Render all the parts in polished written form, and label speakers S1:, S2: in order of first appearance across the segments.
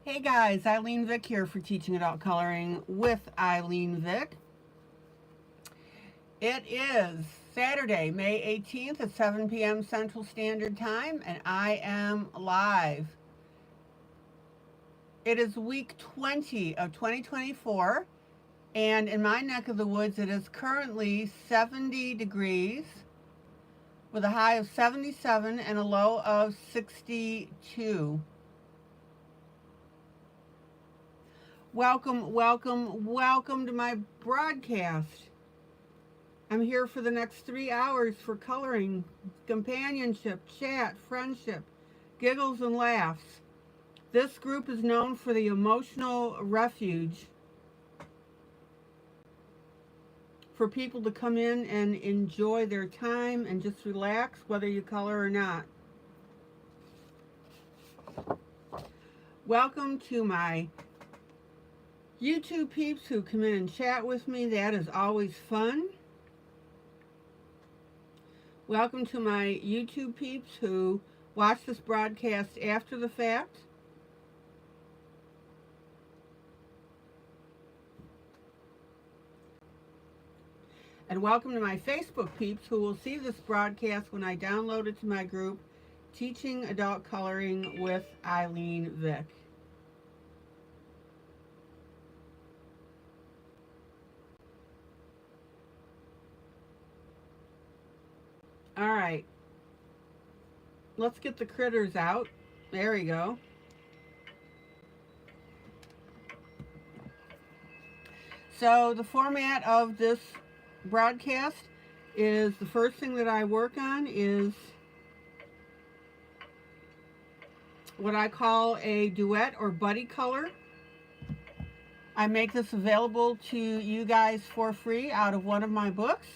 S1: Hey guys, ILene Vick here for Teaching Adult Coloring with ILene Vick. It is Saturday, May 18th at 7 p.m. Central Standard Time, and I am live. It is week 20 of 2024, and in my neck of the woods it is currently 70 degrees with a high of 77 and a low of 62. Welcome, welcome, welcome to my broadcast. I'm here for the next 3 hours for coloring, companionship, chat, friendship, giggles, and laughs. This group is known for the emotional refuge for people to come in and enjoy their time and just relax, whether you color or not. Welcome to my YouTube peeps who come in and chat with me. That is always fun. Welcome to my YouTube peeps who watch this broadcast after the fact. And welcome to my Facebook peeps who will see this broadcast when I download it to my group, Teaching Adult Coloring with ILene Vick. All right, let's get the critters out. There we go. So the format of this broadcast is the first thing that I work on is what I call a duet or buddy color. I make this available to you guys for free out of one of my books.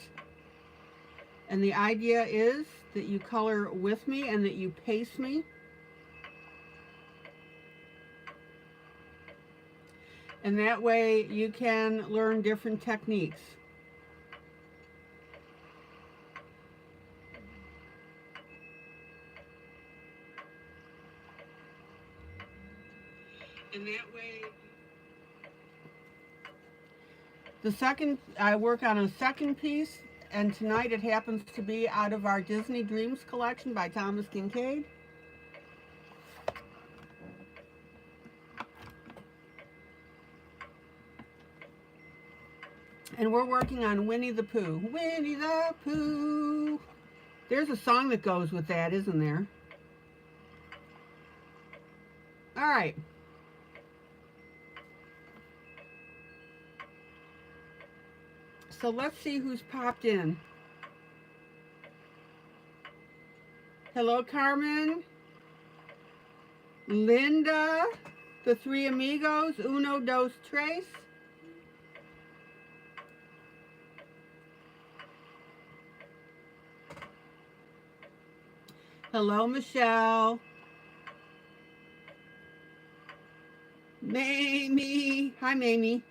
S1: And the idea is that you color with me and that you pace me. And that way you can learn different techniques. And that way, I work on a second piece. And tonight it happens to be out of our Disney Dreams collection by Thomas Kincaid. And we're working on Winnie the Pooh. Winnie the Pooh. There's a song that goes with that, isn't there? All right. So let's see who's popped in. Hello, Carmen. Linda. The Three Amigos. Uno, dos, tres. Hello, Michelle. Mamie. Hi, Mamie.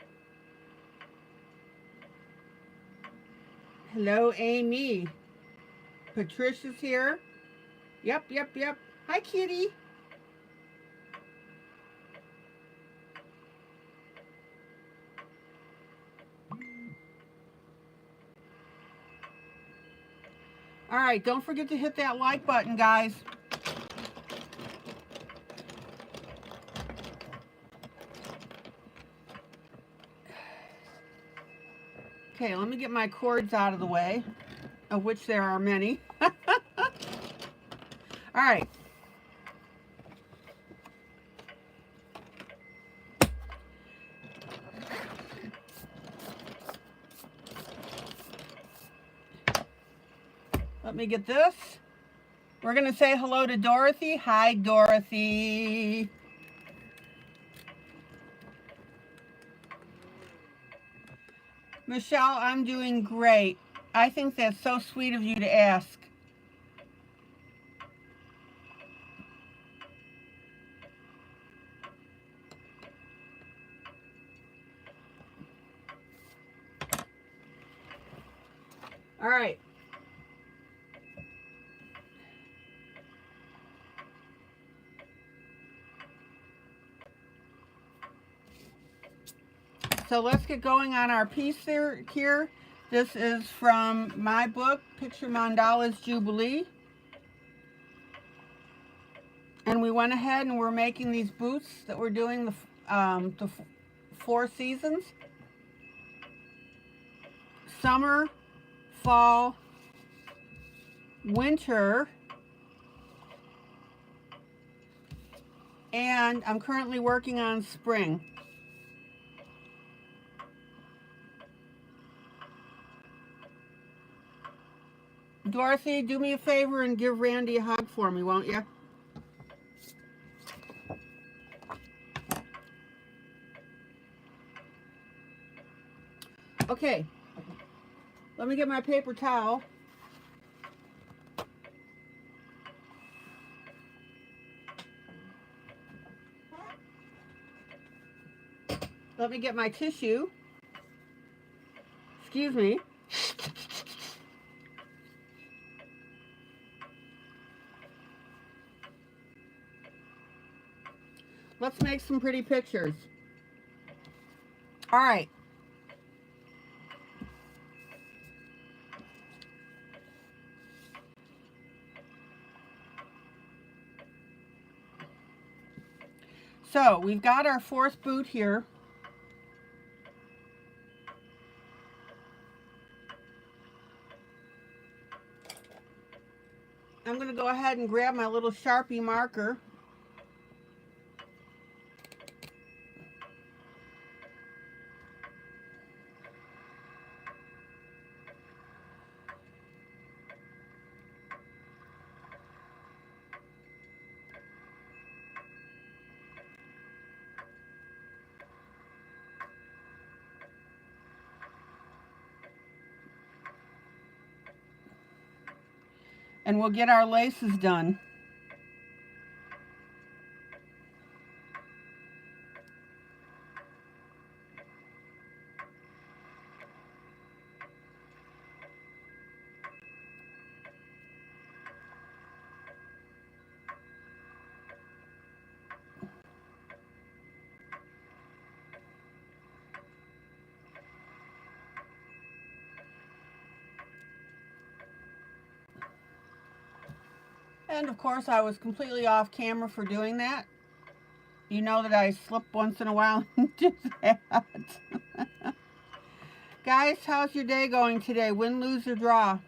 S1: Hello, Amy. Patricia's here. Yep. Hi, kitty. All right, don't forget to hit that like button, guys. Okay, let me get my cords out of the way, of which there are many. All right. Let me get this. We're going to say hello to Dorothy. Hi, Dorothy. Michelle, I'm doing great. I think that's so sweet of you to ask. All right. So let's get going on our piece there, here. This is from my book, Picture Mandalas Jubilee. And we went ahead and we're making these boots that we're doing the 4 seasons. Summer, fall, winter, and I'm currently working on spring. Dorothy, do me a favor and give Randy a hug for me, won't you? Okay, let me get my paper towel. Let me get my tissue. Excuse me. Let's make some pretty pictures. All right. So we've got our 4th boot here. I'm going to go ahead and grab my little Sharpie marker. And we'll get our laces done. And of course I was completely off camera for doing that. You know that I slip once in a while and do that. Guys, how's your day going today? Win, lose, or draw?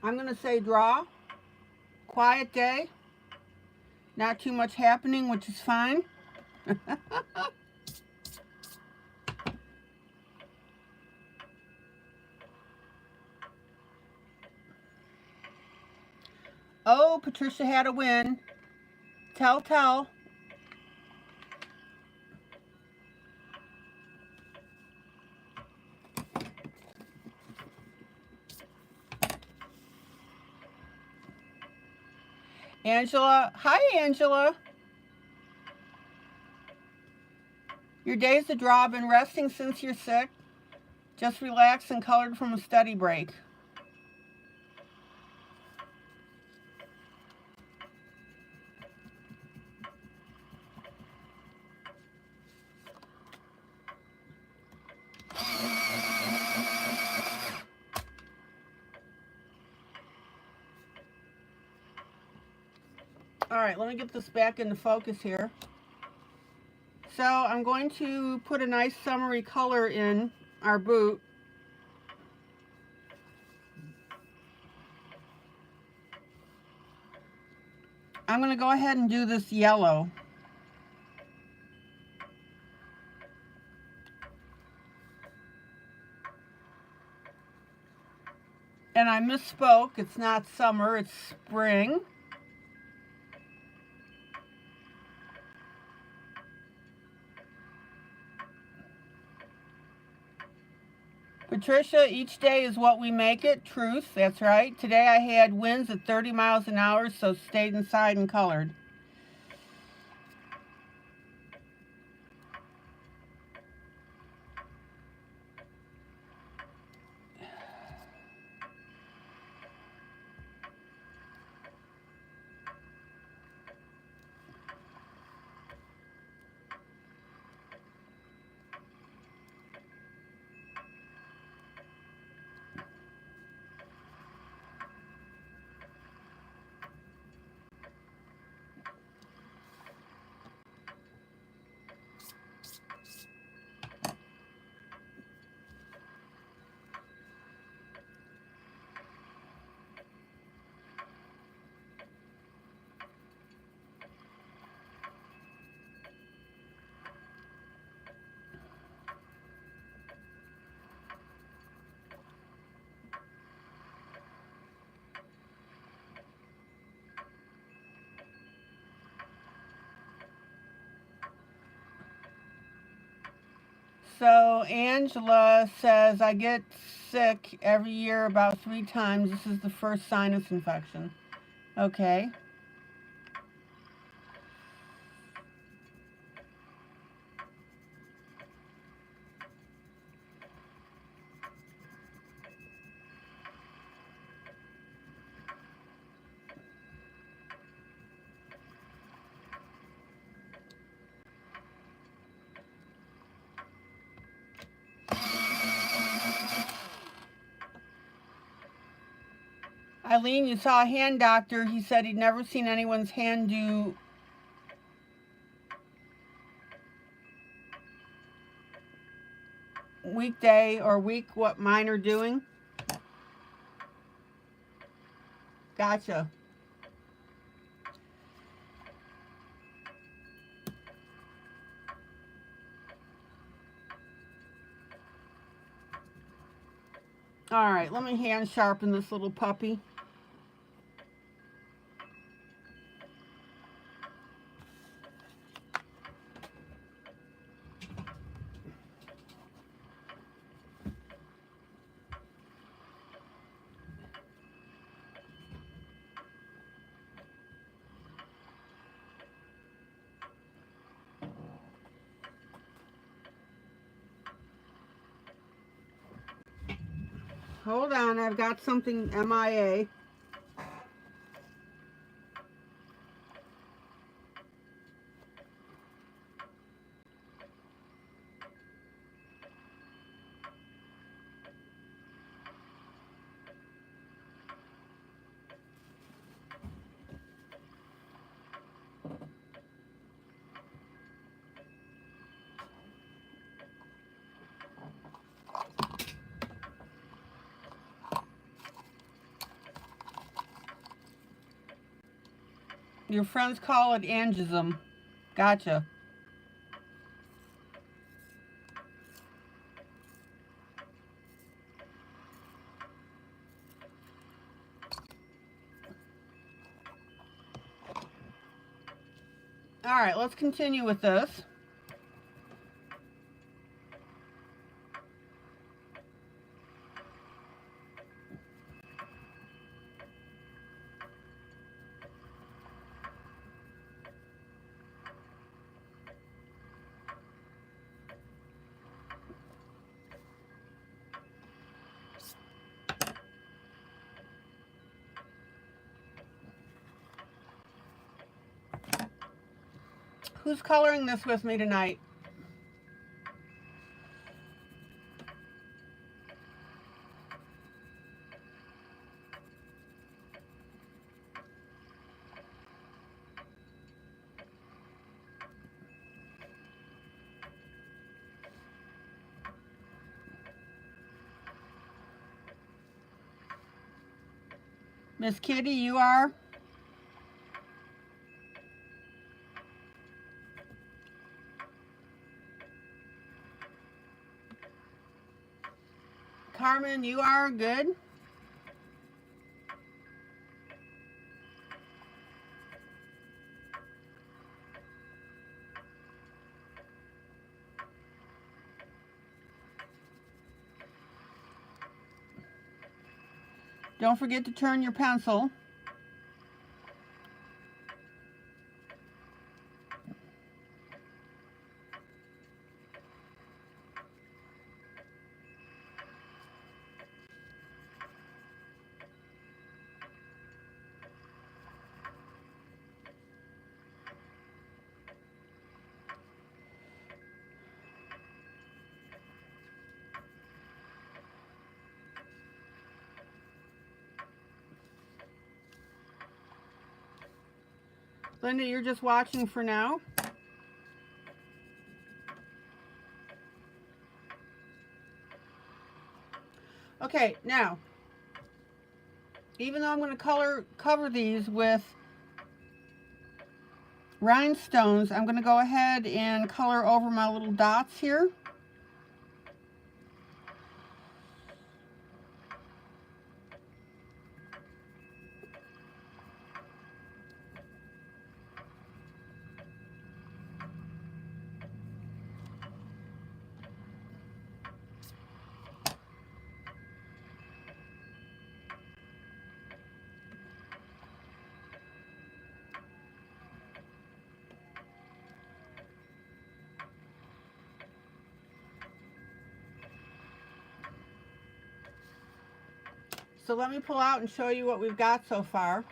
S1: I'm going to say draw. Quiet day. Not too much happening, which is fine. Oh, Patricia had a win. Tell. Angela. Hi, Angela. Your day's a draw. Been resting since you're sick. Just relaxed and colored from a study break. All right, let me get this back into focus here. So I'm going to put a nice summery color in our boot. I'm going to go ahead and do this yellow. And I misspoke, it's not summer, it's spring. Patricia, each day is what we make it. Truth, that's right. Today I had winds at 30 miles an hour, so stayed inside and colored. So Angela says, I get sick every year about 3 times. This is the first sinus infection. Okay. ILene, you saw a hand doctor. He said he'd never seen anyone's hand do weekday or week what mine are doing. Gotcha. All right, let me hand sharpen this little puppy. Hold on, I've got something MIA. Your friends call it angism. Gotcha. All right, let's continue with this. Who's coloring this with me tonight? Miss Kitty, you are? Carmen, you are? Good. Don't forget to turn your pencil. Linda, you're just watching for now. Okay, now, even though I'm going to cover these with rhinestones, I'm going to go ahead and color over my little dots here. So let me pull out and show you what we've got so far.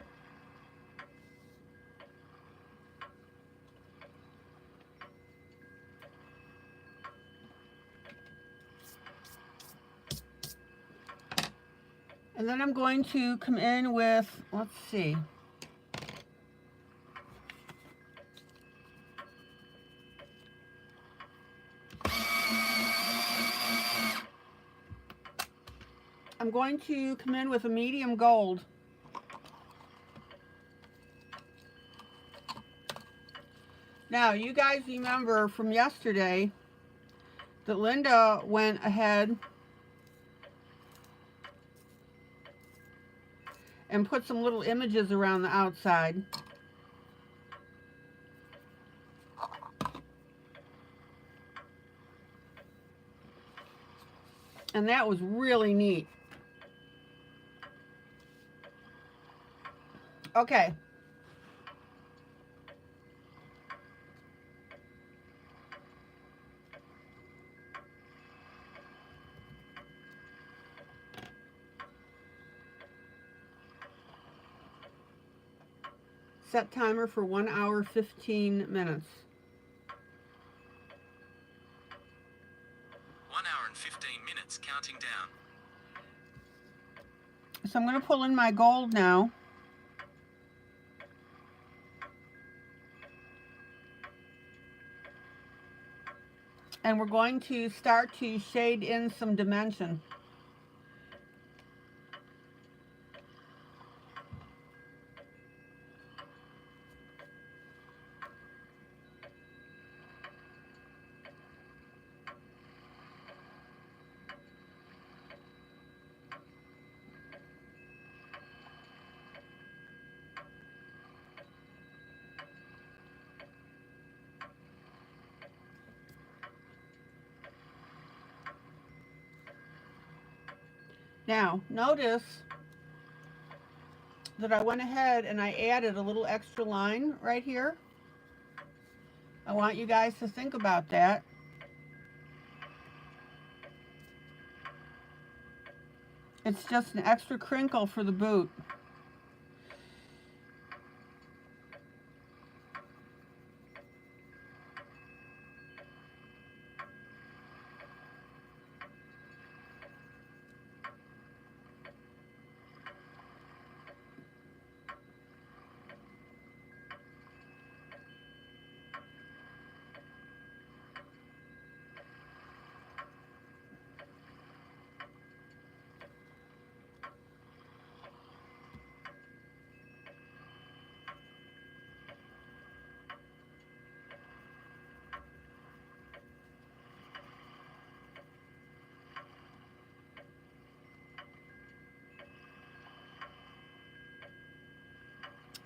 S1: And then I'm going to come in with, let's see. I'm going to come in with a medium gold. Now, you guys remember from yesterday that Linda went ahead and put some little images around the outside. And that was really neat. Okay. Set timer for 1 hour, 15 minutes.
S2: 1 hour and 15 minutes, counting down.
S1: So I'm going to pull in my gold now. And we're going to start to shade in some dimension. Now, notice that I went ahead and I added a little extra line right here. I want you guys to think about that. It's just an extra crinkle for the boot.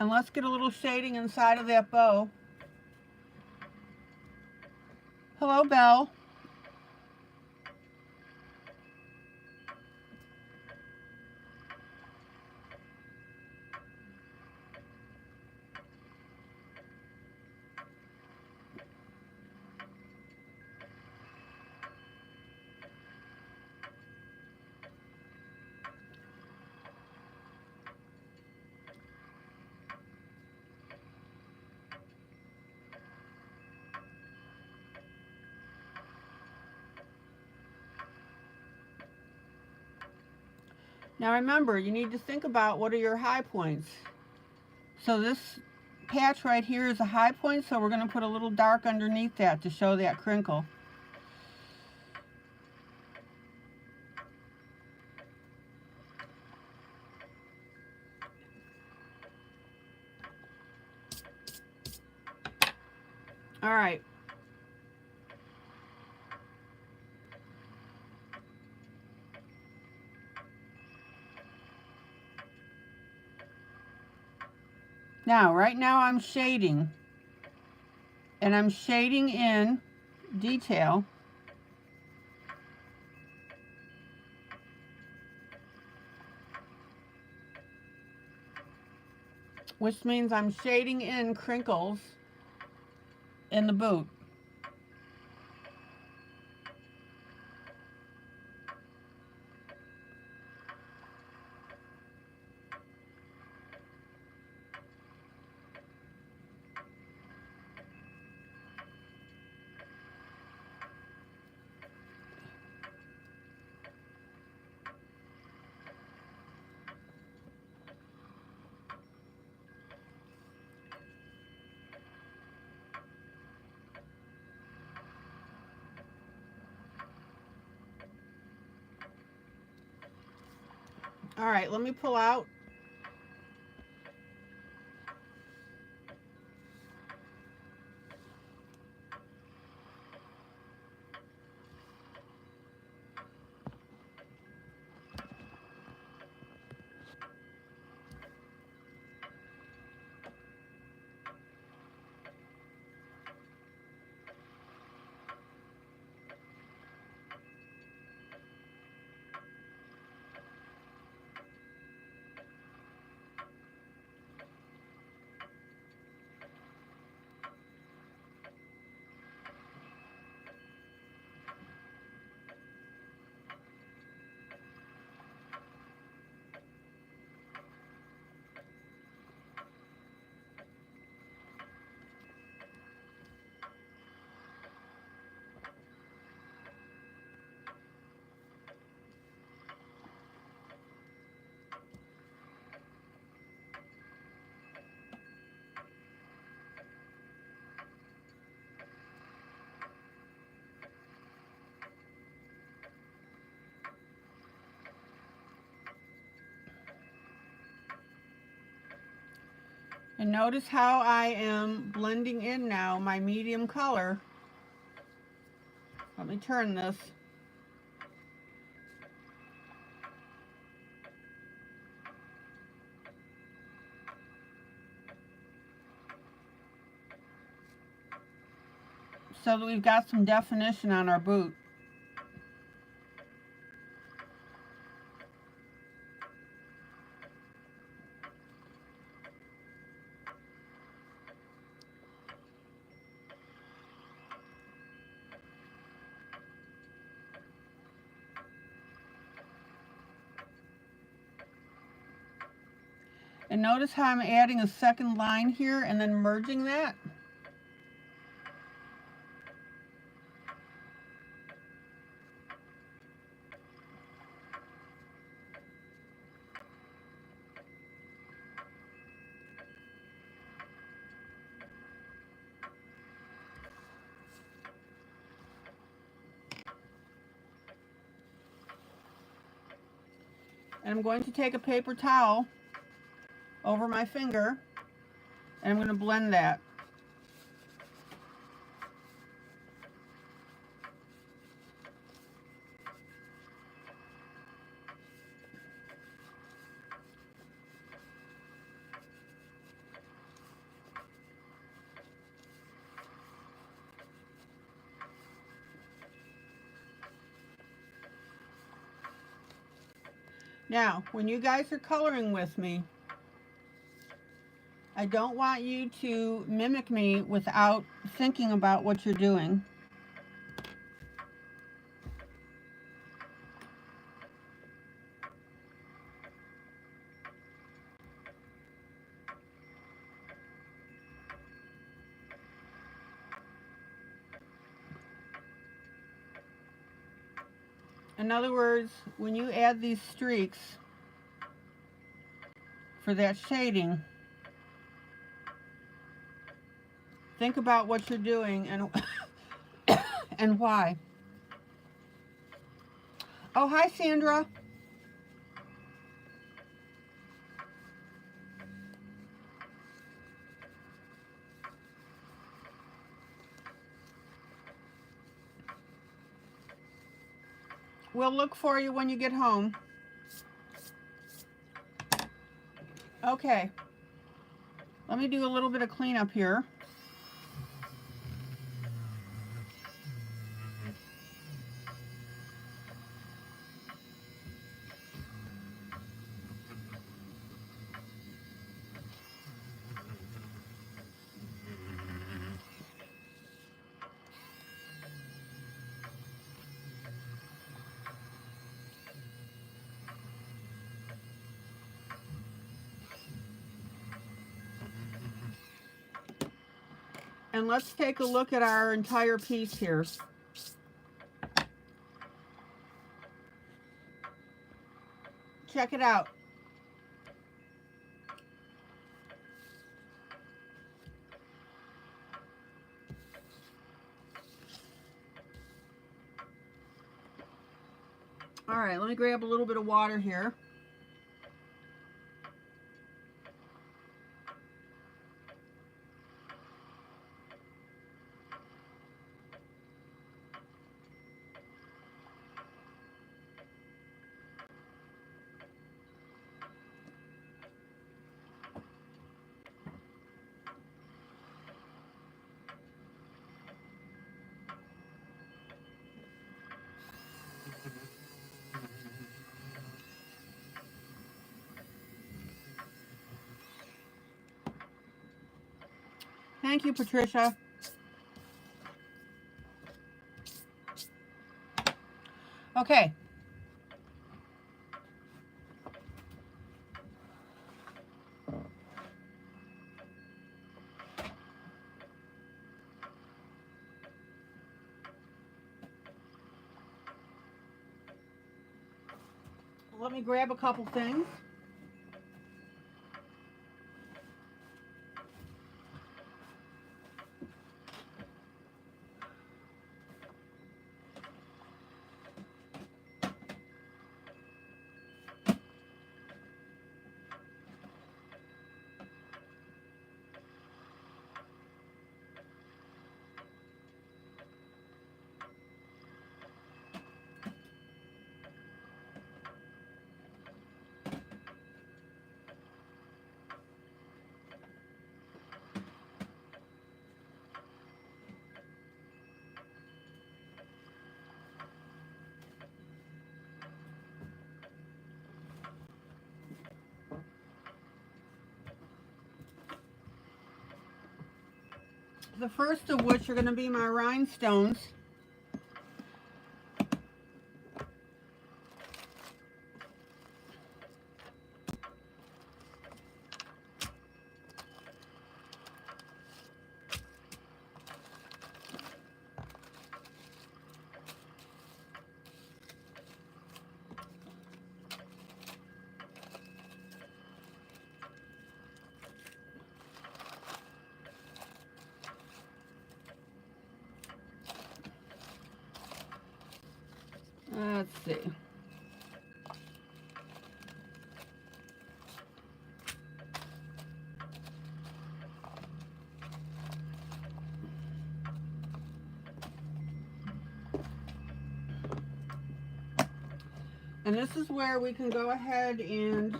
S1: And let's get a little shading inside of that bow. Hello, Belle. Now remember, you need to think about what are your high points. So this patch right here is a high point, so we're going to put a little dark underneath that to show that crinkle. All right. Now, right now I'm shading, and I'm shading in detail. Which means I'm shading in crinkles in the boot. All right, let me pull out. And notice how I am blending in now my medium color. Let me turn this. So that we've got some definition on our boot. And notice how I'm adding a second line here and then merging that. And I'm going to take a paper towel over my finger and I'm going to blend that. Now, when you guys are coloring with me, I don't want you to mimic me without thinking about what you're doing. In other words, when you add these streaks, for that shading. Think about what you're doing and and why. Oh, hi, Sandra. We'll look for you when you get home. Okay. Let me do a little bit of cleanup here. And let's take a look at our entire piece here. Check it out. All right, let me grab a little bit of water here. Thank you, Patricia. Okay. Let me grab a couple things. The first of which are going to be my rhinestones. Let's see. And this is where we can go ahead and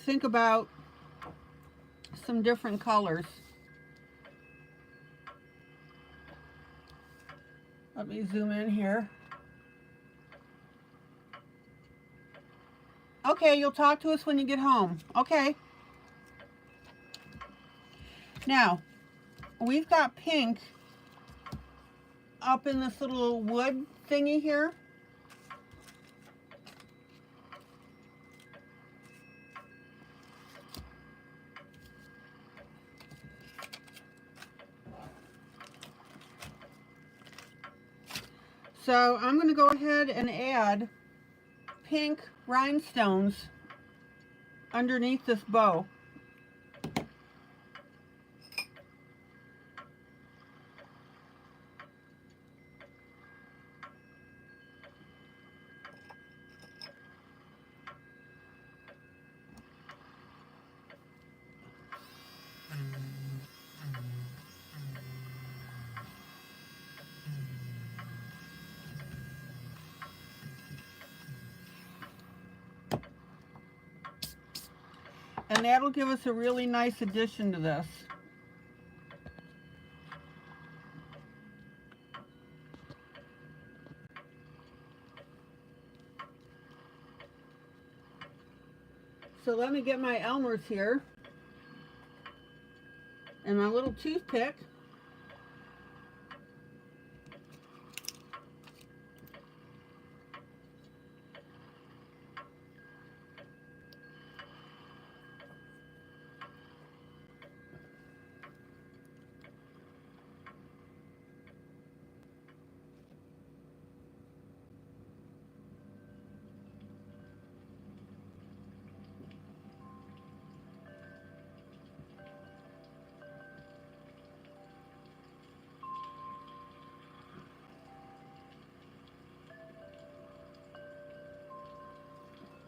S1: think about some different colors. Let me zoom in here. Okay, you'll talk to us when you get home. Okay. Now, we've got pink up in this little wood thingy here. So I'm going to go ahead and add pink rhinestones underneath this bow. And that'll give us a really nice addition to this. So let me get my Elmer's here and my little toothpick.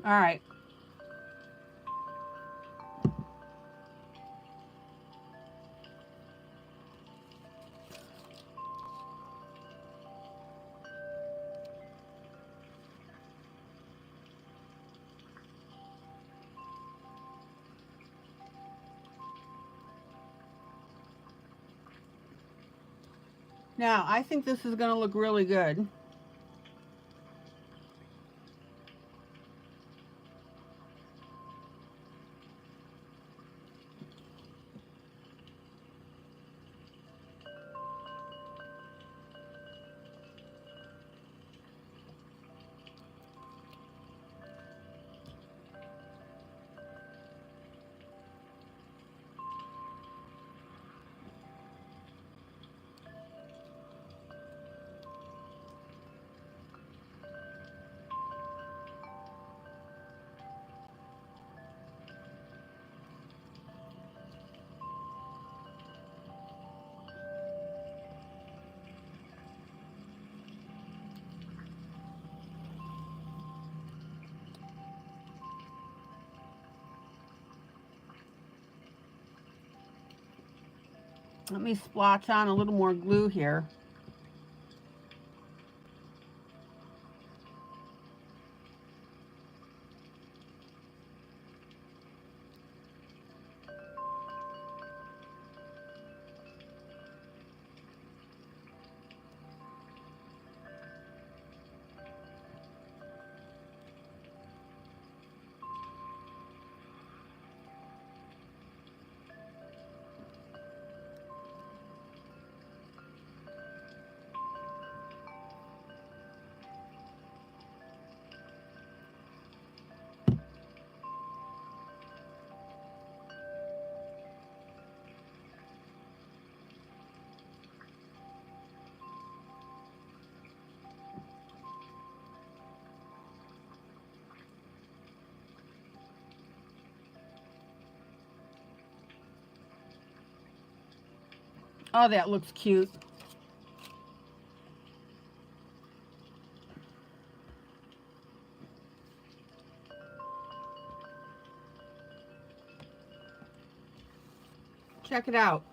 S1: All right. Now, I think this is going to look really good. Let me splotch on a little more glue here. Oh, that looks cute. Check it out.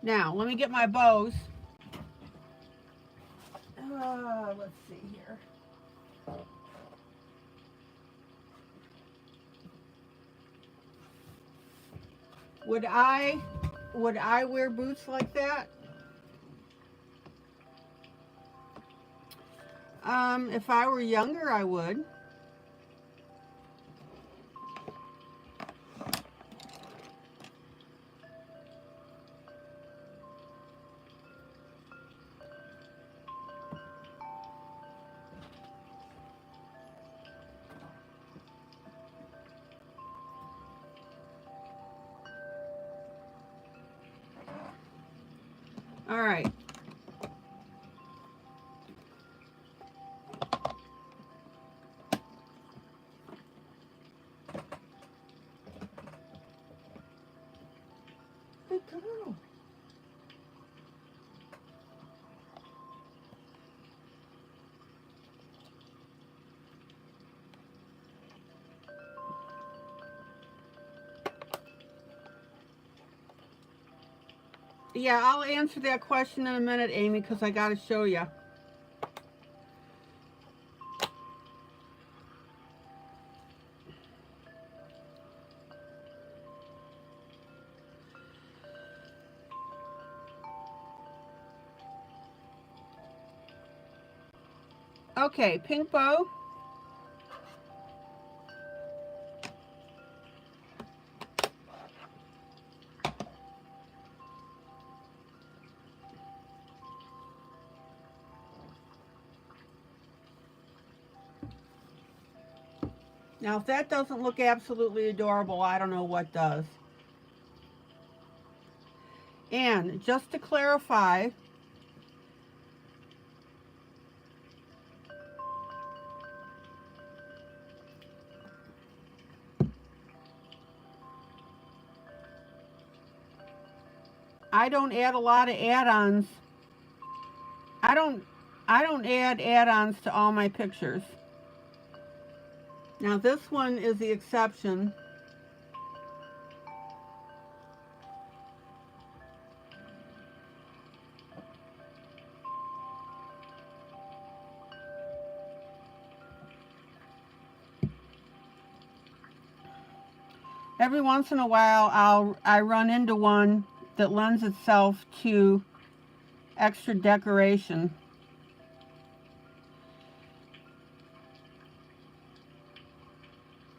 S1: Now, let me get my bows. Let's see here. Would I wear boots like that? If I were younger, I would. All right. Good girl. Yeah, I'll answer that question in a minute, Amy, because I got to show you. Okay, pink bow. Now, if that doesn't look absolutely adorable, I don't know what does. And just to clarify, I don't add a lot of add-ons. I don't add add-ons to all my pictures. Now this one is the exception. Every once in a while I run into one that lends itself to extra decoration.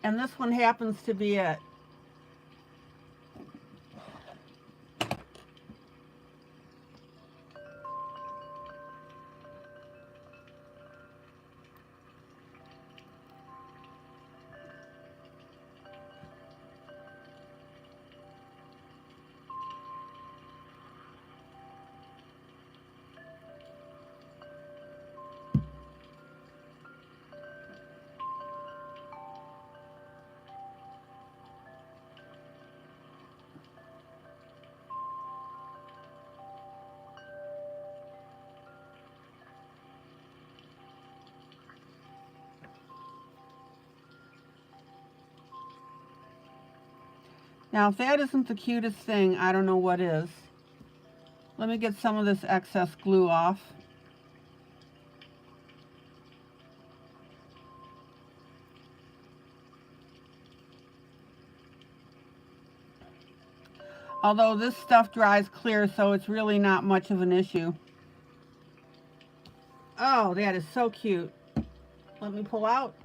S1: And this one happens to be it. Now, if that isn't the cutest thing, I don't know what is. Let me get some of this excess glue off. Although this stuff dries clear, so it's really not much of an issue. Oh, that is so cute. Let me pull out.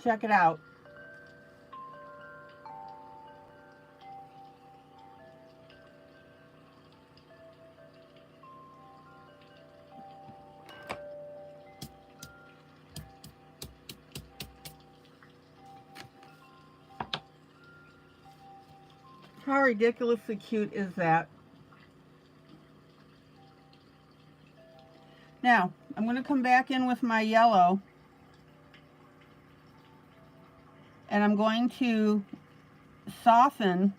S1: Check it out. How ridiculously cute is that? Now, I'm going to come back in with my yellow. And I'm going to soften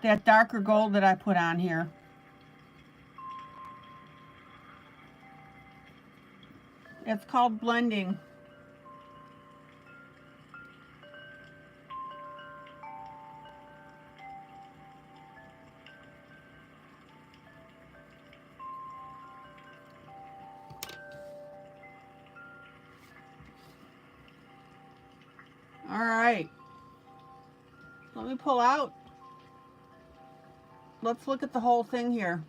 S1: that darker gold that I put on here. It's called blending. All right. Let me pull out. Let's look at the whole thing here.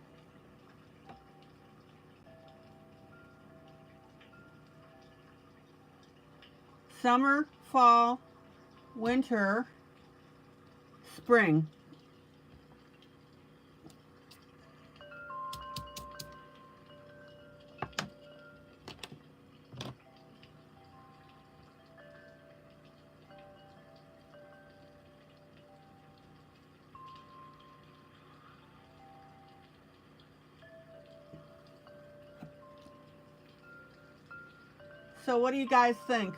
S1: Summer, fall, winter, spring. So what do you guys think?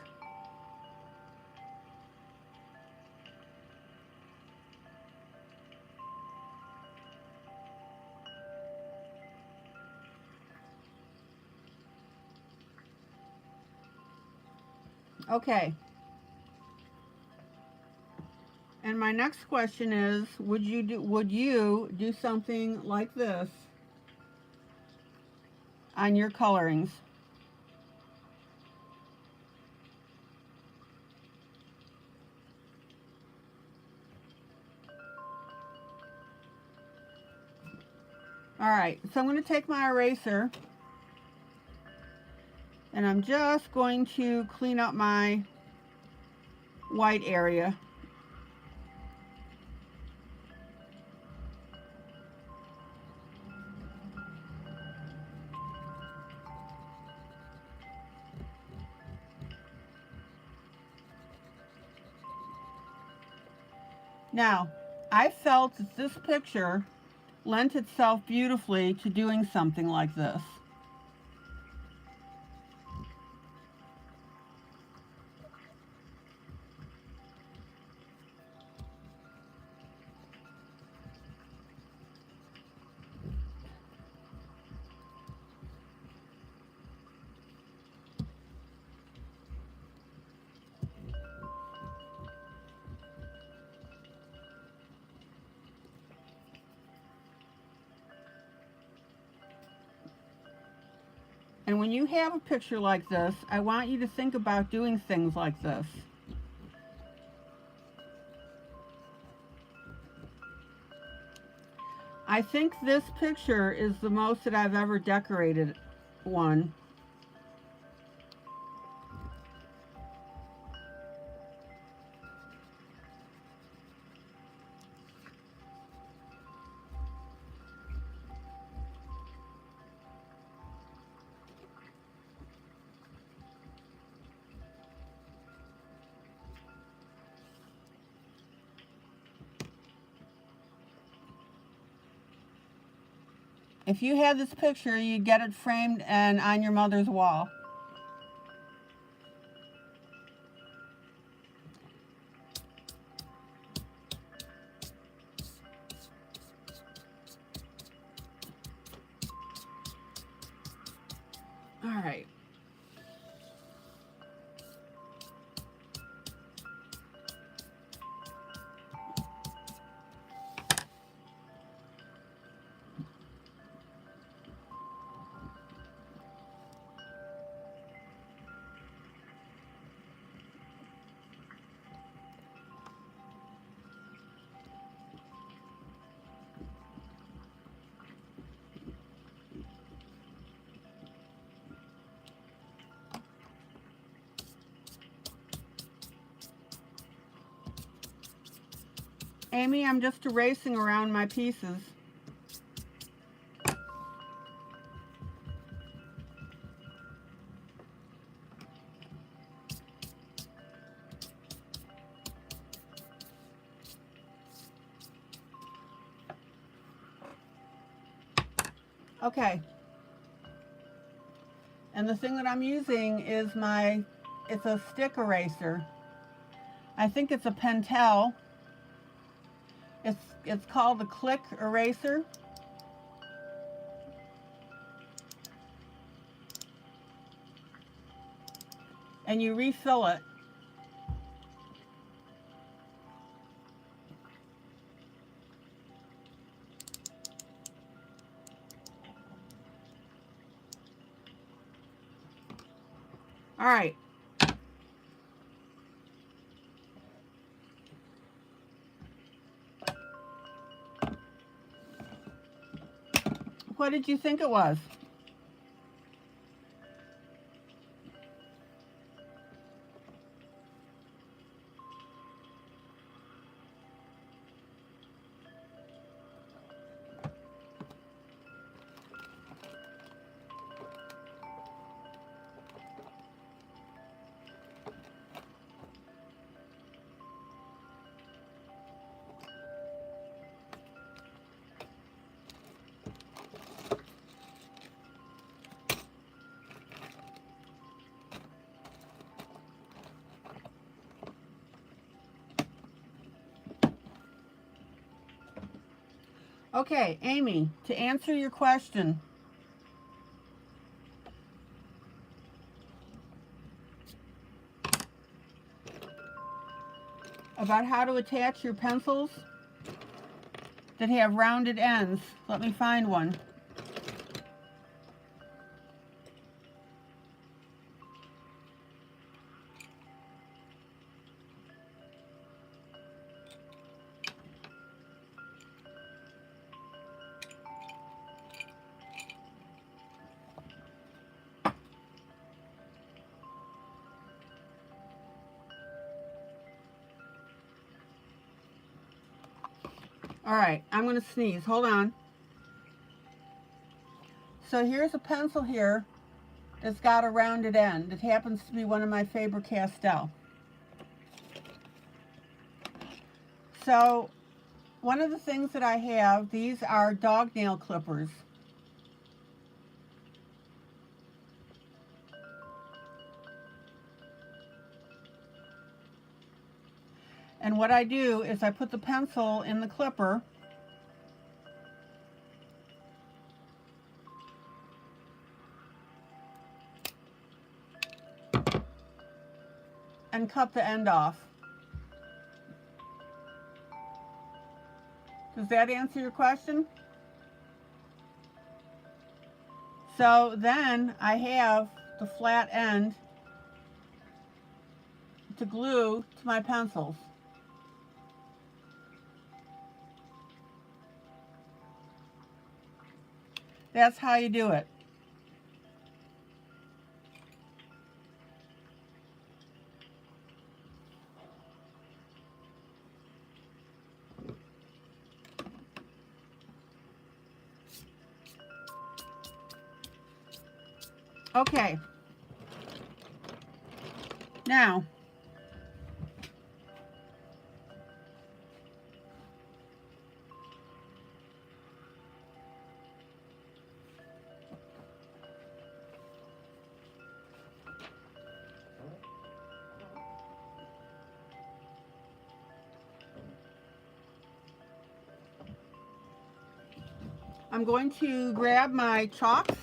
S1: Okay. And my next question is, would you do something like this on your colorings? All right, so I'm going to take my eraser and I'm just going to clean up my white area. Now, I felt that this picture lent itself beautifully to doing something like this. And when you have a picture like this, I want you to think about doing things like this. I think this picture is the most that I've ever decorated one. If you had this picture, you'd get it framed and on your mother's wall. All right. Amy, I'm just erasing around my pieces. Okay. And the thing that I'm using is it's a stick eraser. I think it's a Pentel. It's called the Click Eraser. And you refill it. All right. what did you think it was? Okay, Amy, to answer your question, about how to attach your pencils that have rounded ends. Let me find one. All right, I'm going to sneeze. Hold on. So here's a pencil here that's got a rounded end. It happens to be one of my Faber-Castell. So one of the things that I have, these are dog nail clippers. And what I do is I put the pencil in the clipper and cut the end off. Does that answer your question? So then I have the flat end to glue to my pencils. That's how you do it. Okay. Now, I'm going to grab my chalks.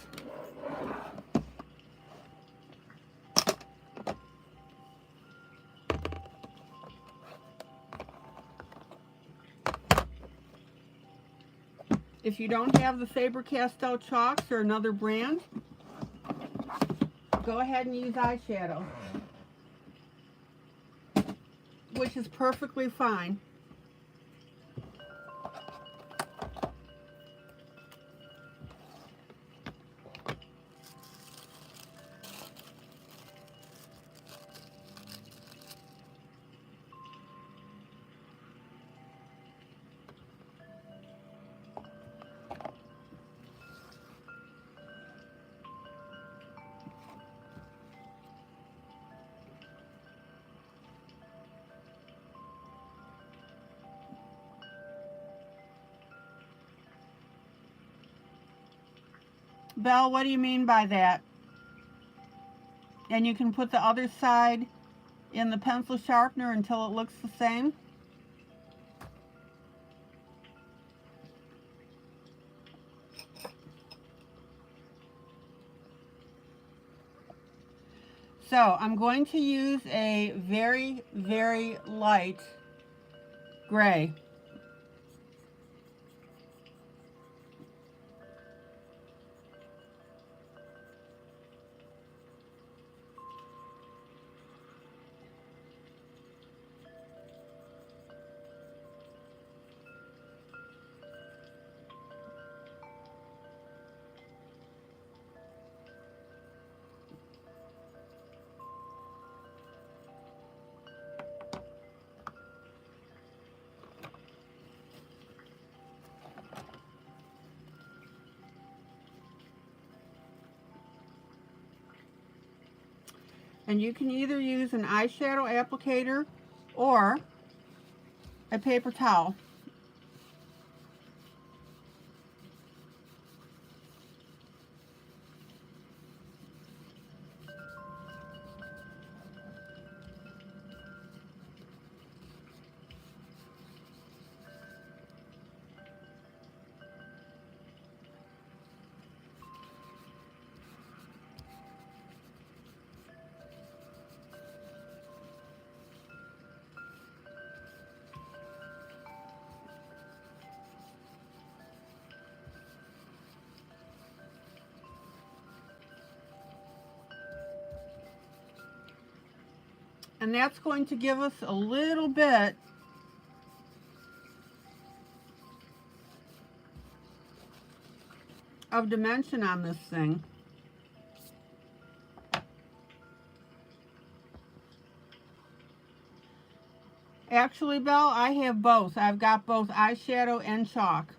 S1: If you don't have the Faber-Castell chalks or another brand, go ahead and use eyeshadow, which is perfectly fine. Belle, what do you mean by that? And you can put the other side in the pencil sharpener until it looks the same? So I'm going to use a very, very light gray. And you can either use an eyeshadow applicator or a paper towel. And that's going to give us a little bit of dimension on this thing. Actually, Belle, I have both. I've got both eyeshadow and chalk.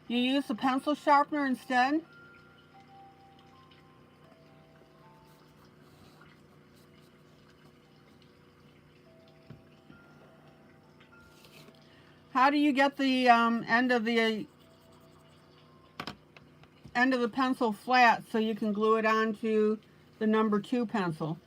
S1: You use the pencil sharpener instead. How do you get the end of the pencil flat so you can glue it onto the number 2 pencil?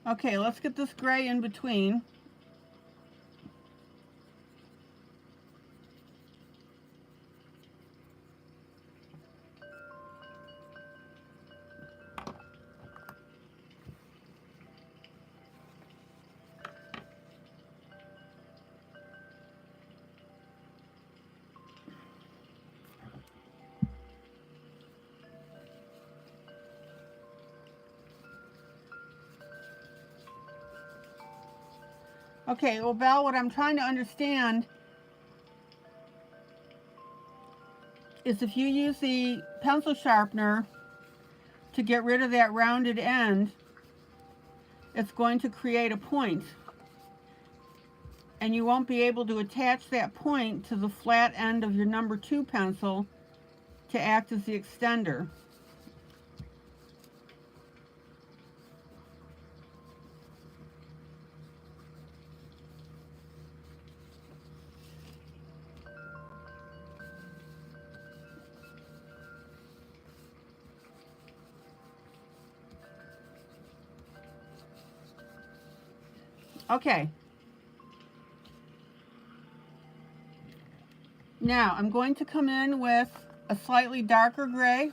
S1: Okay, let's get this gray in between. Okay, well, Belle, what I'm trying to understand is if you use the pencil sharpener to get rid of that rounded end, it's going to create a point. And you won't be able to attach that point to the flat end of your number 2 pencil to act as the extender. Okay. Now I'm going to come in with a slightly darker gray.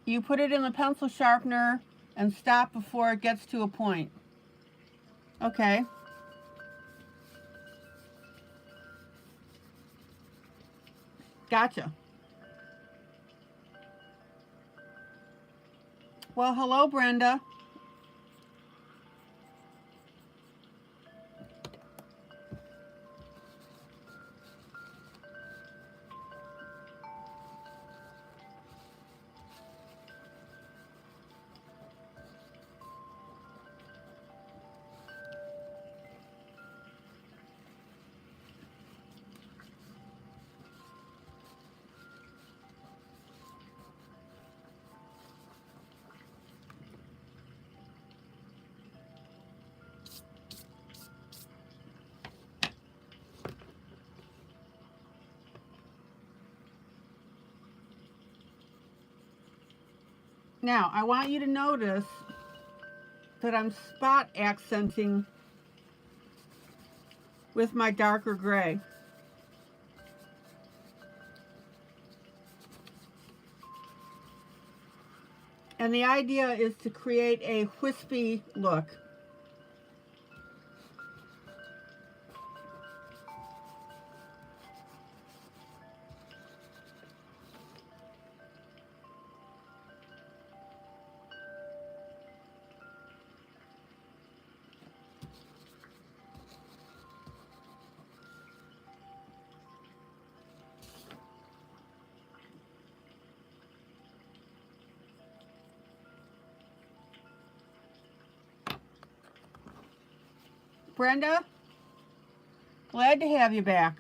S1: You put it in the pencil sharpener and stop before it gets to a point. Okay. Gotcha. Well, hello, Brenda. Now, I want you to notice that I'm spot accenting with my darker gray. And the idea is to create a wispy look. Brenda, glad to have you back.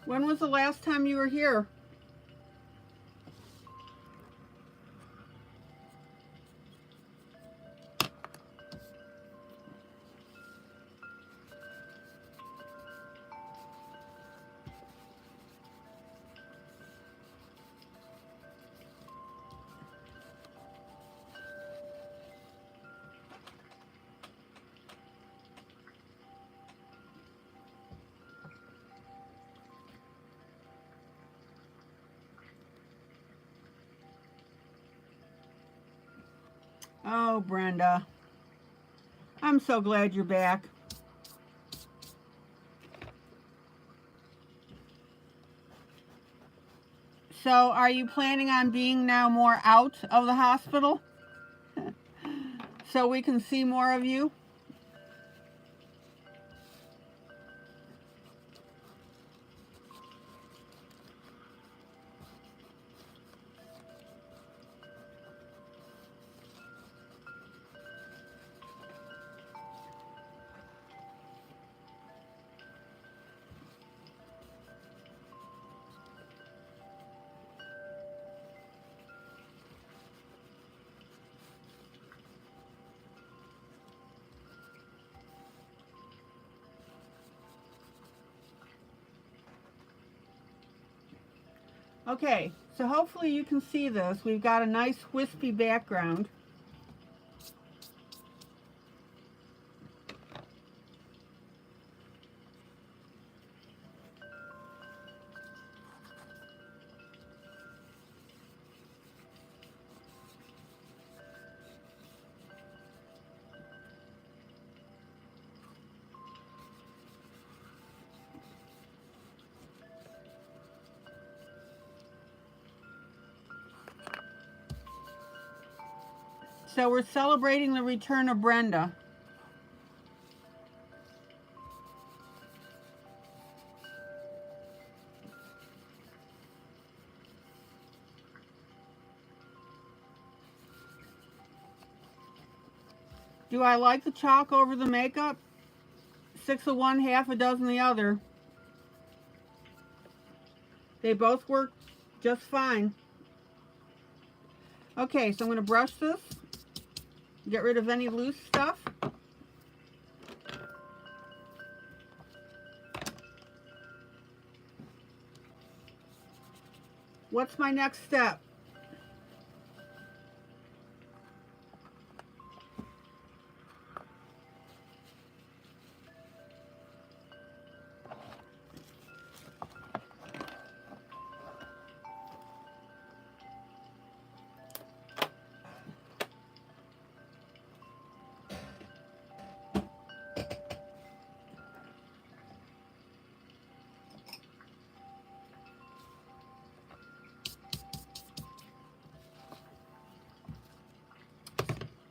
S1: When was the last time you were here? Oh, Brenda, I'm so glad you're back. So, are you planning on being now more out of the hospital? So we can see more of you? Okay, so hopefully you can see this. We've got a nice wispy background. So we're celebrating the return of Brenda. Do I like the chalk over the makeup? 6 of one, half a dozen the other. They both work just fine. Okay, so I'm going to brush this. Get rid of any loose stuff. What's my next step?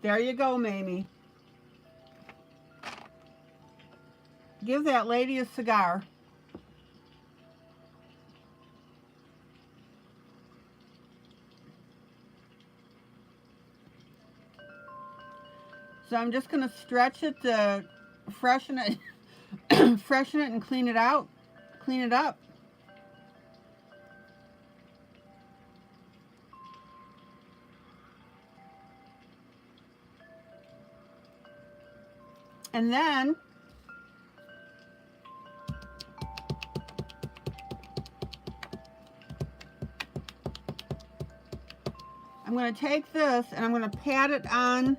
S1: There you go, Mamie. Give that lady a cigar. So I'm just going to stretch it to freshen it, freshen it and clean it out, clean it up. And then I'm going to take this and I'm going to pat it on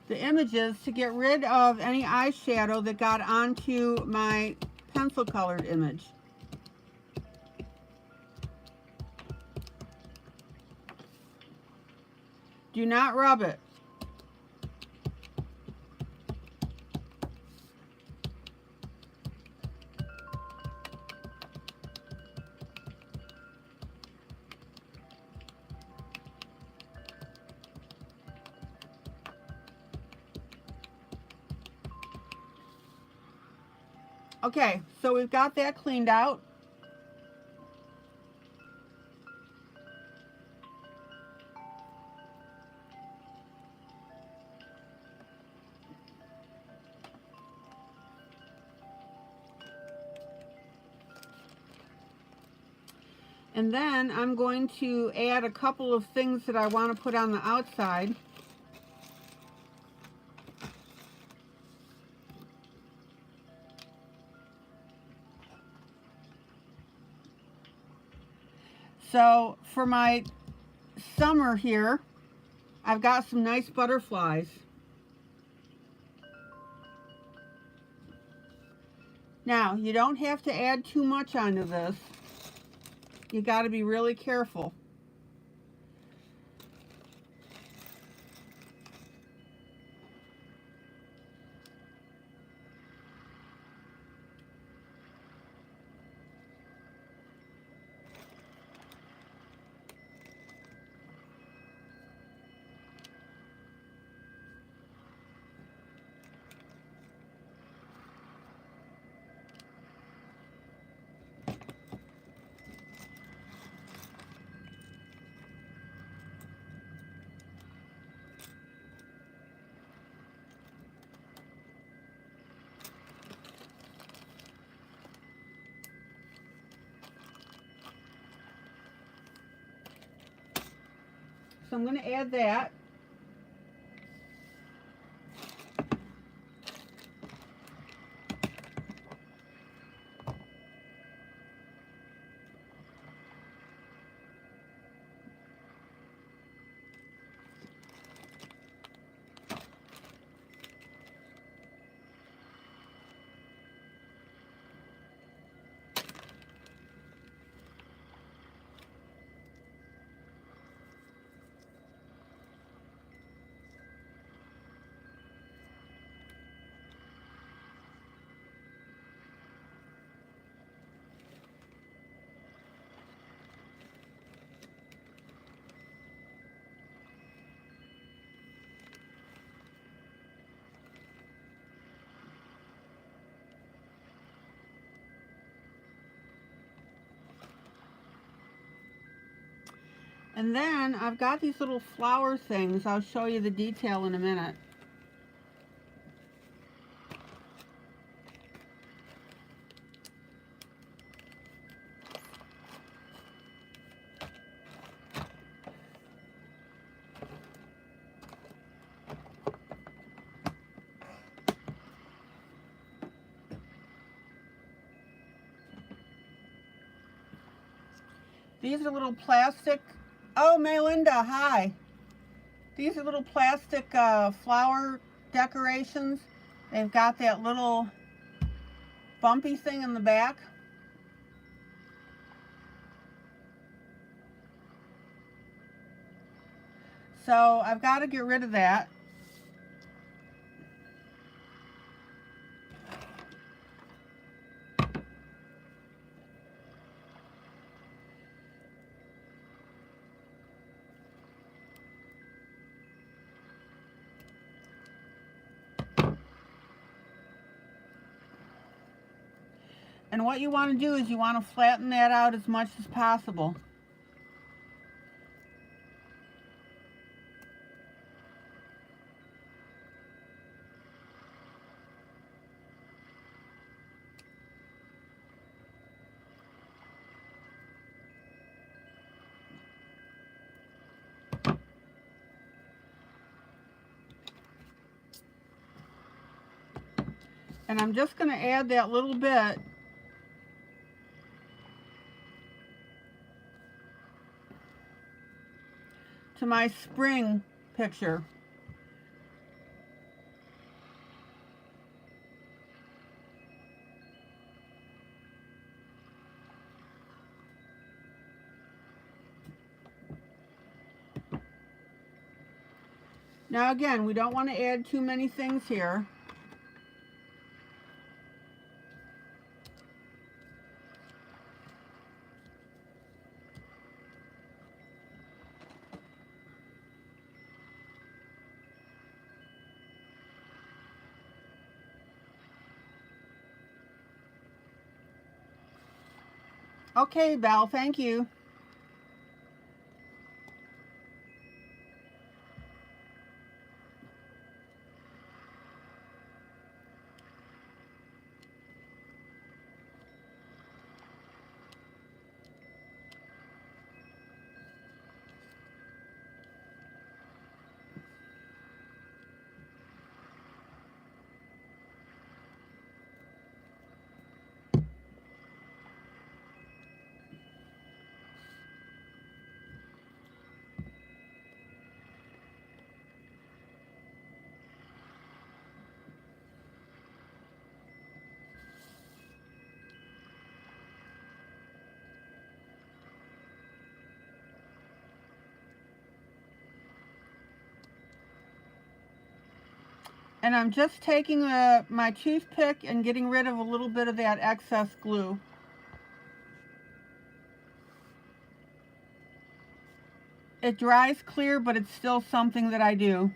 S1: the images to get rid of any eyeshadow that got onto my pencil colored image. Do not rub it. Okay, so we've got that cleaned out. And then I'm going to add a couple of things that I want to put on the outside. So for my summer here, I've got some nice butterflies. Now, you don't have to add too much onto this. You got to be really careful. So I'm going to add that. And then I've got these little flower things. I'll show you the detail in a minute. These are little plastic. Oh, Melinda, hi. These are little plastic flower decorations. They've got that little bumpy thing in the back. So I've got to get rid of that. And what you want to do is you want to flatten that out as much as possible. And I'm just going to add that little bit to my spring picture. Now again, we don't want to add too many things here. Okay, Val, thank you. And I'm just taking my toothpick and getting rid of a little bit of that excess glue. It dries clear, but it's still something that I do.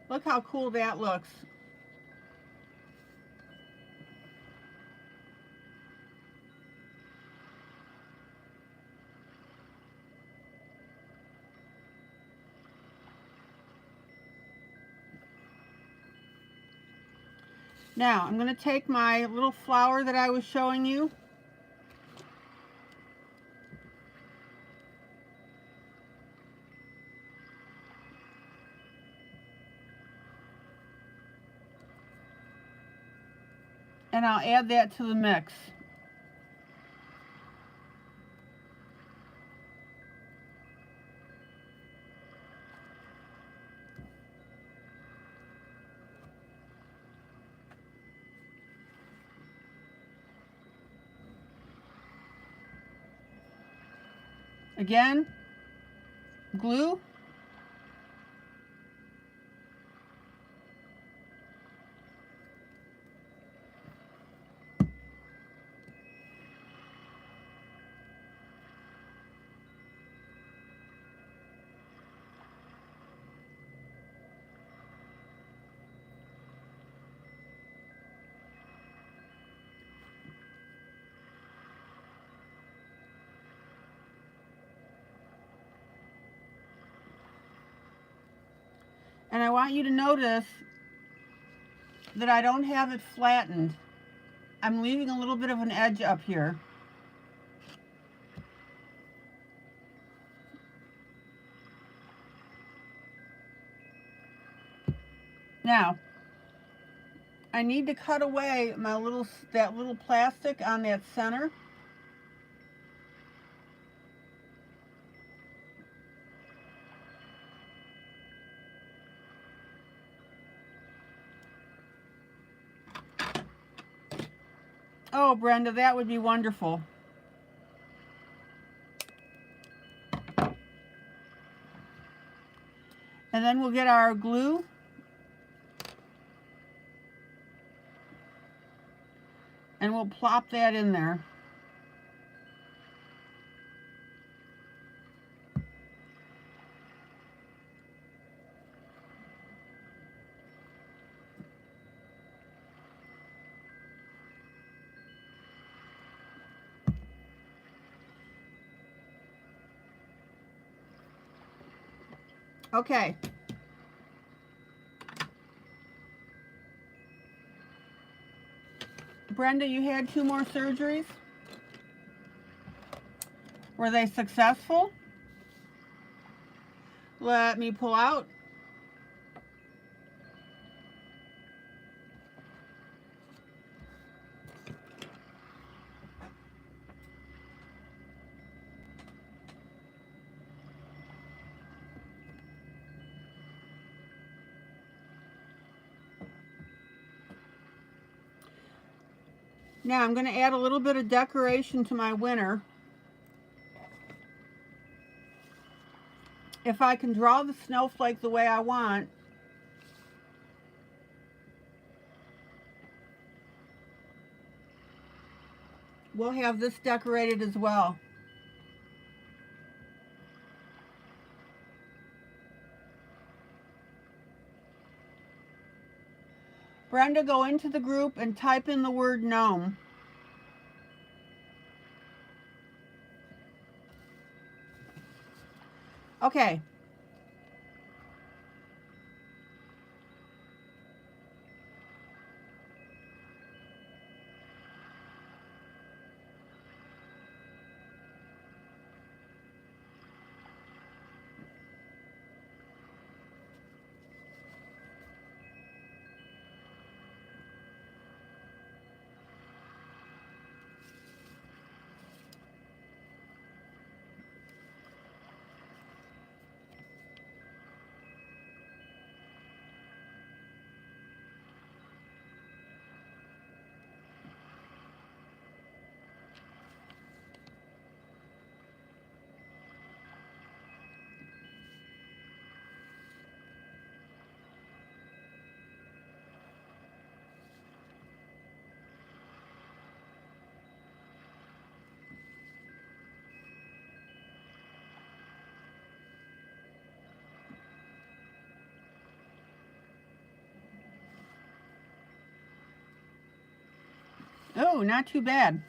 S1: Look how cool that looks. Now, I'm going to take my little flower that I was showing you. And I'll add that to the mix. Again, glue. And I want you to notice that I don't have it flattened. I'm leaving a little bit of an edge up here. Now, I need to cut away that little plastic on that center. Oh, Brenda, that would be wonderful. And then we'll get our glue. And we'll plop that in there. Okay. Brenda, you had 2 more surgeries. Were they successful? Let me pull out. Now I'm going to add a little bit of decoration to my winner. If I can draw the snowflake the way I want, we'll have this decorated as well. Brenda, go into the group and type in the word gnome. Okay. Oh, not too bad.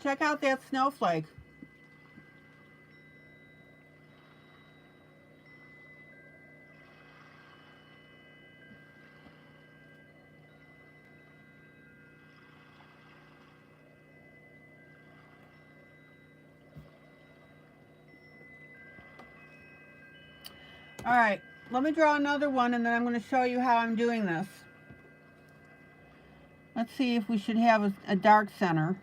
S1: Check out that snowflake. All right, let me draw another one and then I'm going to show you how I'm doing this. Let's see if we should have a dark center.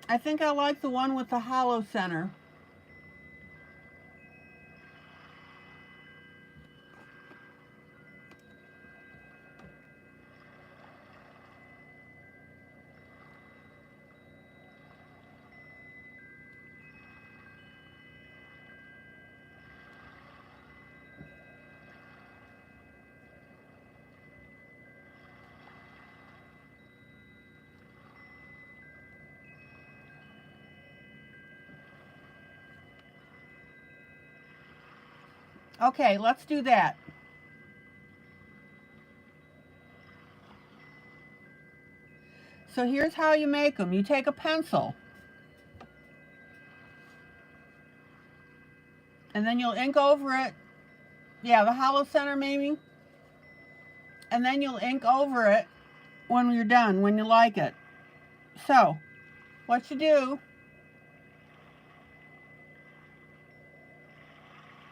S1: I think I like the one with the hollow center. Okay, let's do that. So here's how you make them. You take a pencil, and then you'll ink over it. Yeah, the hollow center maybe. And then you'll ink over it when you're done, when you like it. So, what you do,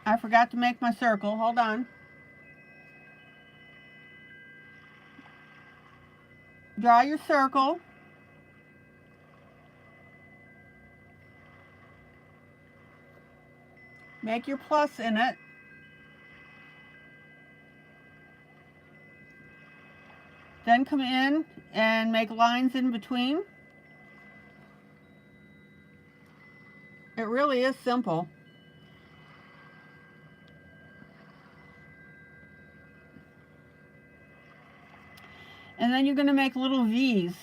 S1: I forgot to make my circle. Hold on. Draw your circle. Make your plus in it. Then come in and make lines in between. It really is simple. And then you're going to make little V's.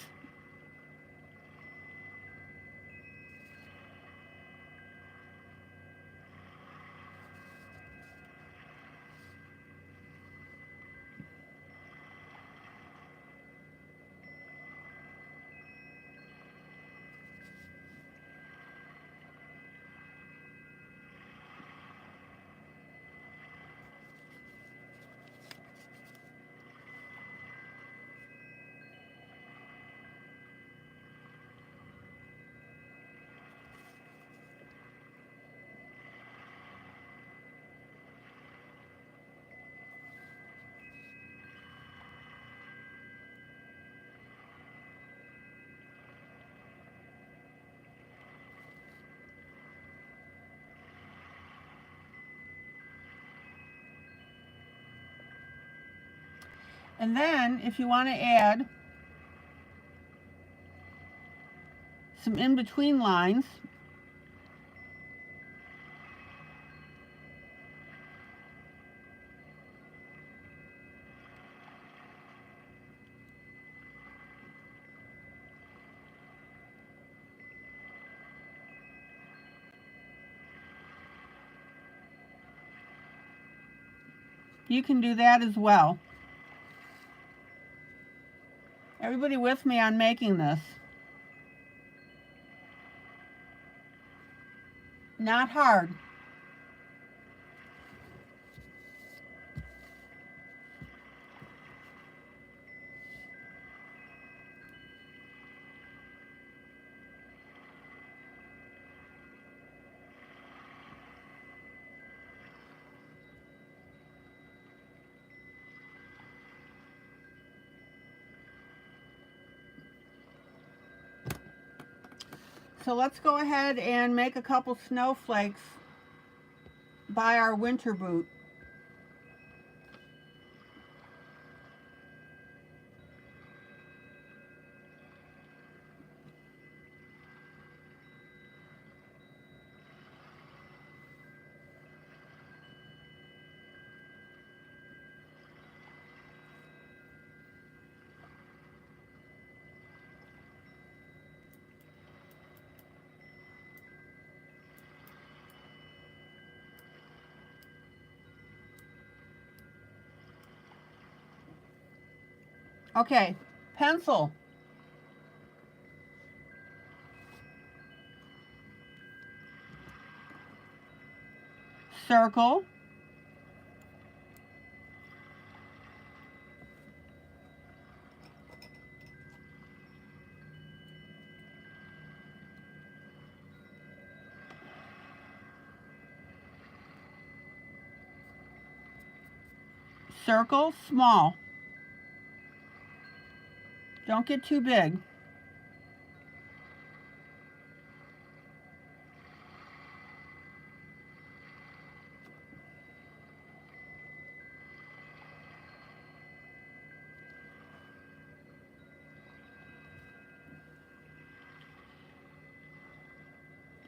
S1: And then, if you want to add some in-between lines, you can do that as well. Everybody with me on making this? Not hard. So let's go ahead and make a couple snowflakes by our winter boot. Okay, pencil. Circle. Circle, small. Don't get too big.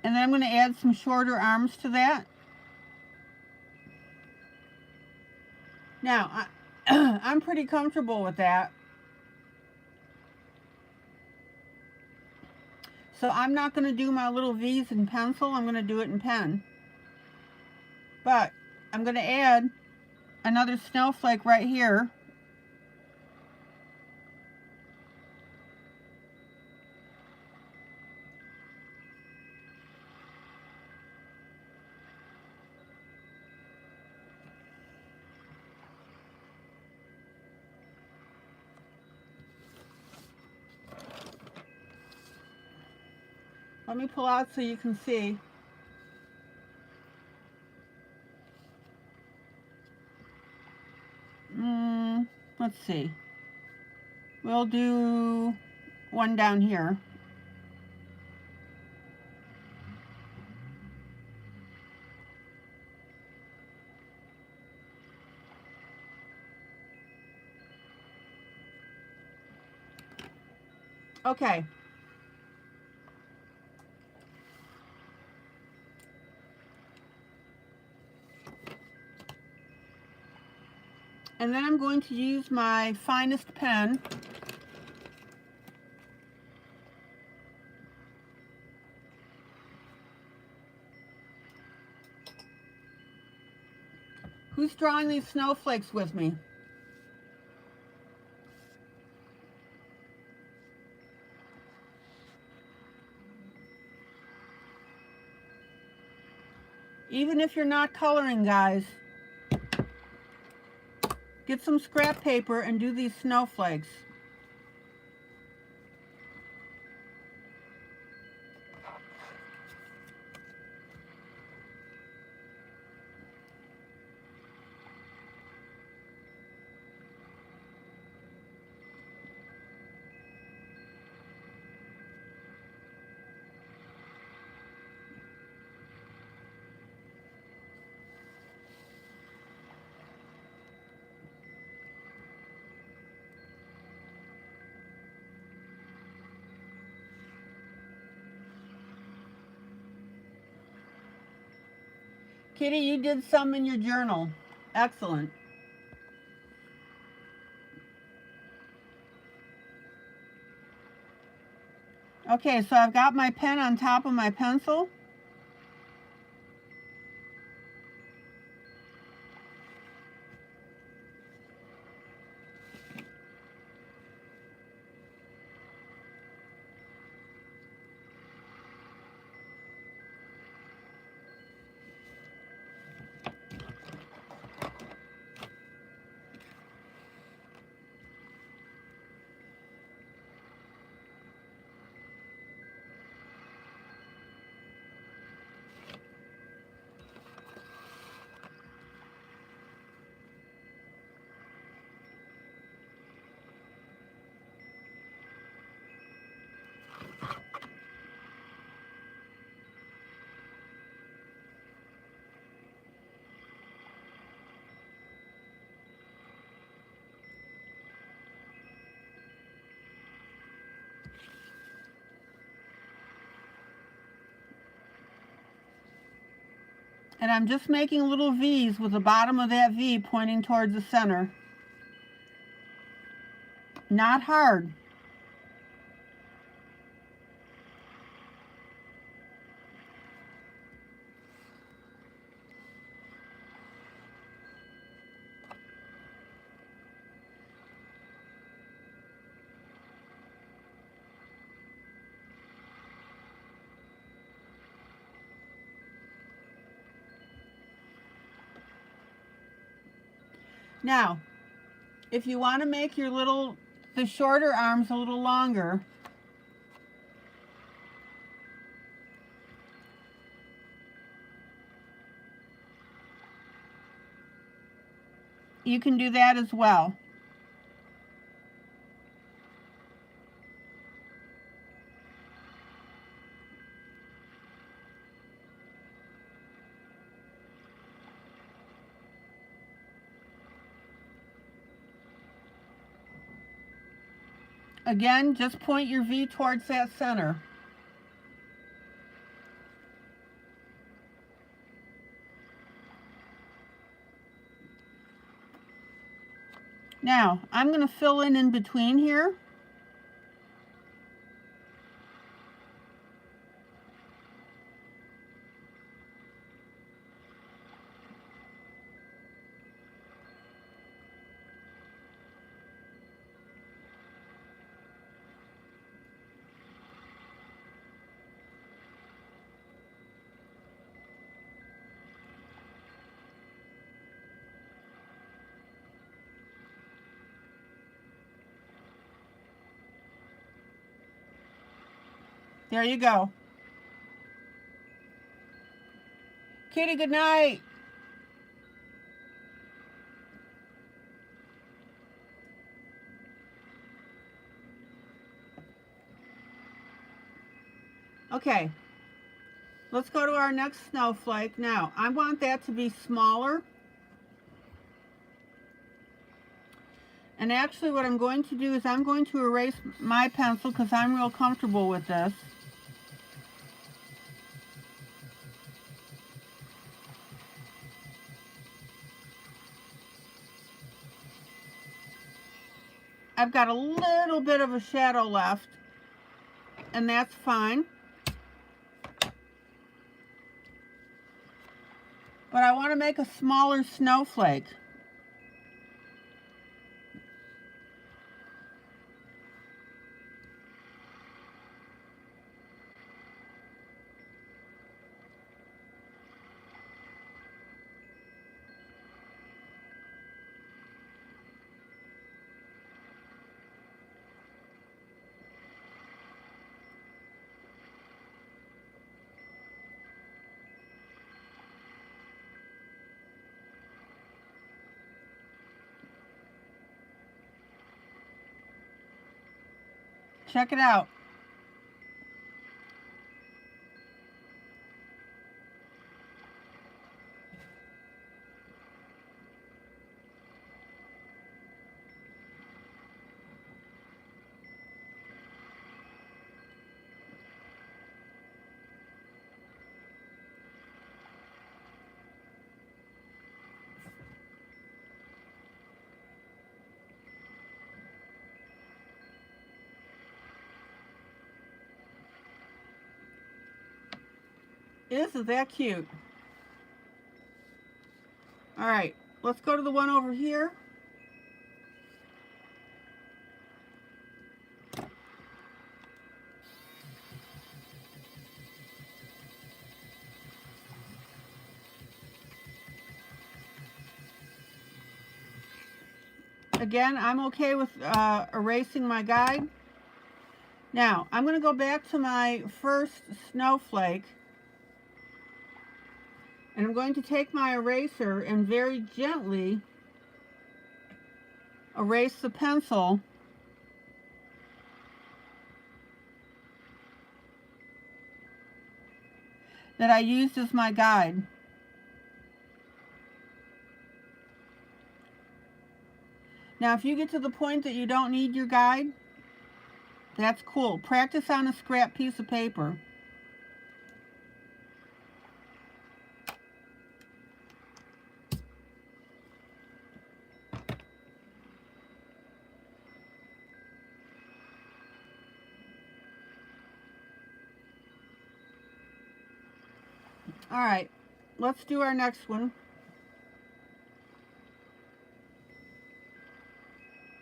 S1: And then I'm going to add some shorter arms to that. Now, I'm pretty comfortable with that. So I'm not going to do my little V's in pencil. I'm going to do it in pen. But I'm going to add another snowflake right here. Let me pull out so you can see. Let's see. We'll do one down here. Okay. And then I'm going to use my finest pen Who's drawing these snowflakes with me? Even if you're not coloring, guys, get some scrap paper and do these snowflakes. Kitty, you did some in your journal. Excellent. Okay, so I've got my pen on top of my pencil. And I'm just making little V's with the bottom of that V pointing towards the center. Not hard. Now, if you want to make the shorter arms a little longer, you can do that as well. Again, just point your V towards that center. Now, I'm going to fill in between here. There you go. Kitty, good night. Okay, let's go to our next snowflake. Now, I want that to be smaller. And actually what I'm going to do is I'm going to erase my pencil because I'm real comfortable with this. I've got a little bit of a shadow left, and that's fine. But I want to make a smaller snowflake. Check it out. Isn't that cute? All right, let's go to the one over here. Again, I'm okay with erasing my guide. Now, I'm going to go back to my first snowflake. And I'm going to take my eraser and very gently erase the pencil that I used as my guide. Now, if you get to the point that you don't need your guide, that's cool. Practice on a scrap piece of paper. All right, let's do our next one.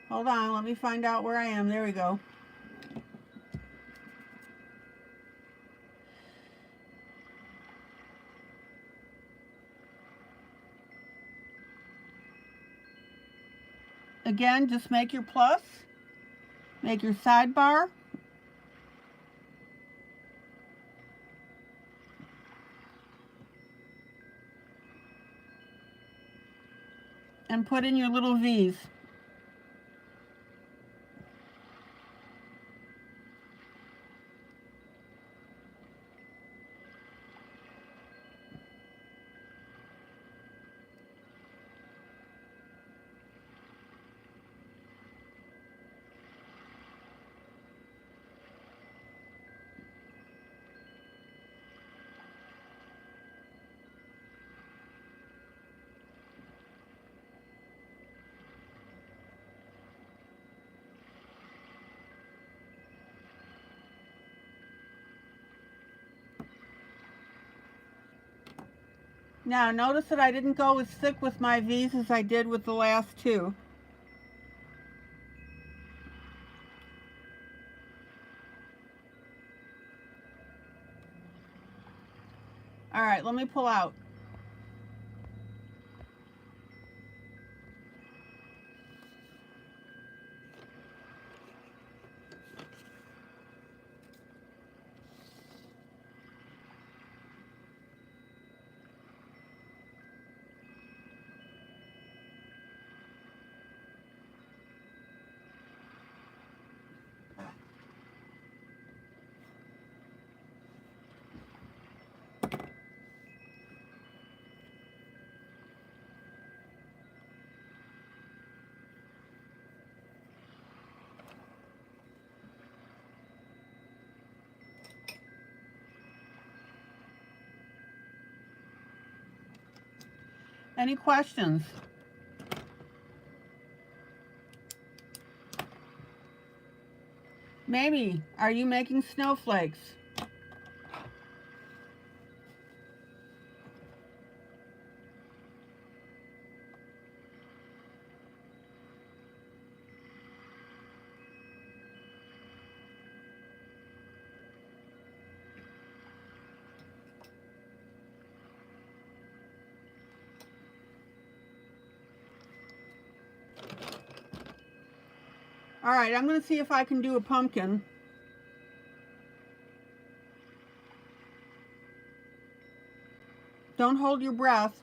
S1: Hold on, let me find out where I am. There we go. Again, just make your plus, make your sidebar. And put in your little V's. Now notice that I didn't go as thick with my V's as I did with the last two. All right, let me pull out. Any questions? Maybe, are you making snowflakes? All right, I'm going to see if I can do a pumpkin. Don't hold your breath.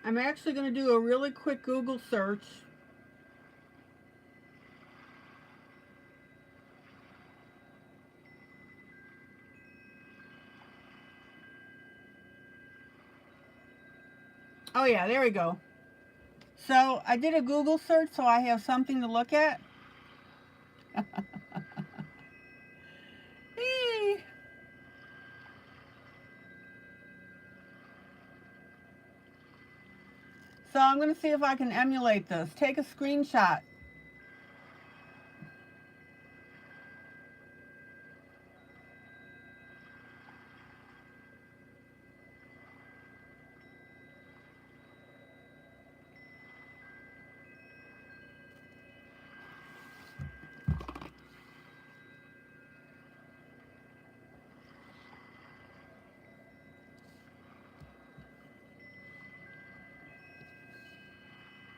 S1: I'm actually going to do a really quick Google search. Oh yeah, there we go. So I did a Google search so I have something to look at. So I'm going to see if I can emulate this. Take a screenshot.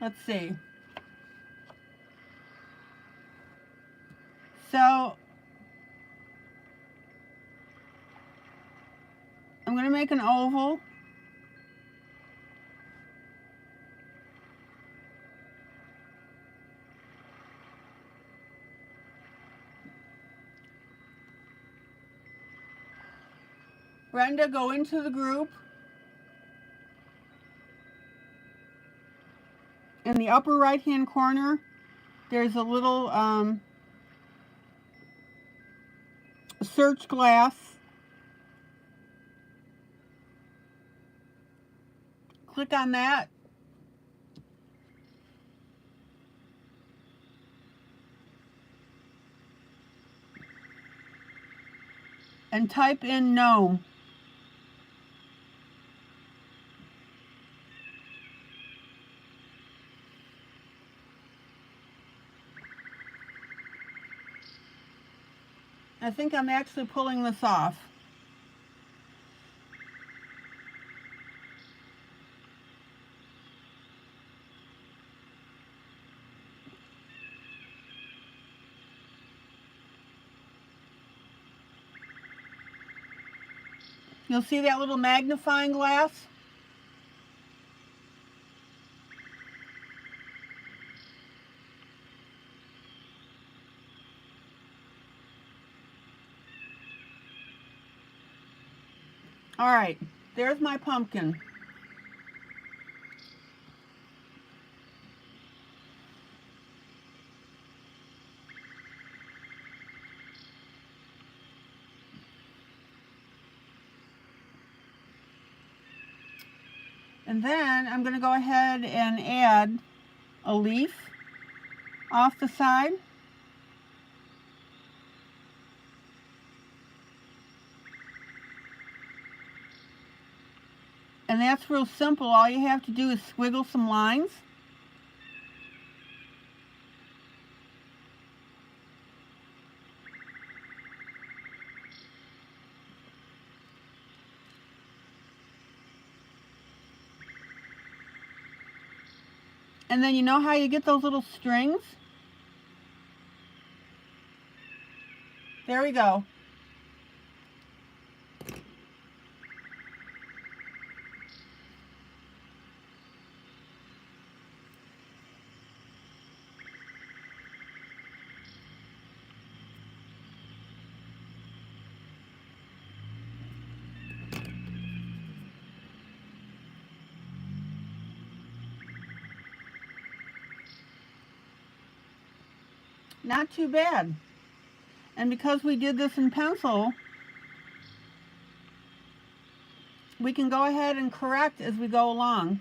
S1: Let's see. So I'm going to make an oval. Brenda, go into the group. In the upper right hand corner, there's a little search glass. Click on that. And type in gnome. I think I'm actually pulling this off. You'll see that little magnifying glass? All right, there's my pumpkin. And then I'm going to go ahead and add a leaf off the side. And that's real simple. All you have to do is squiggle some lines. And then you know how you get those little strings? There we go. Not too bad. And because we did this in pencil, we can go ahead and correct as we go along.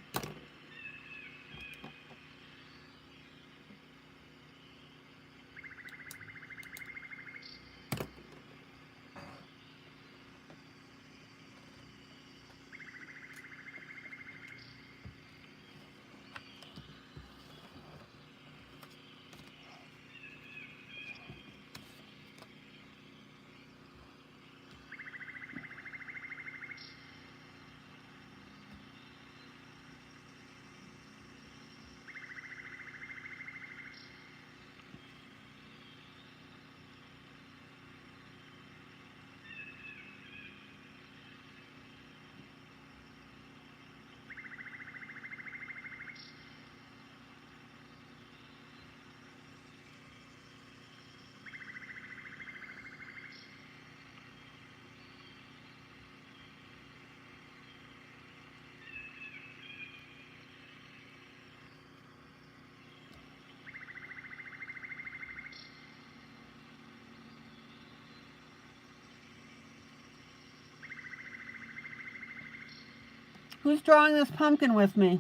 S1: Who's drawing this pumpkin with me?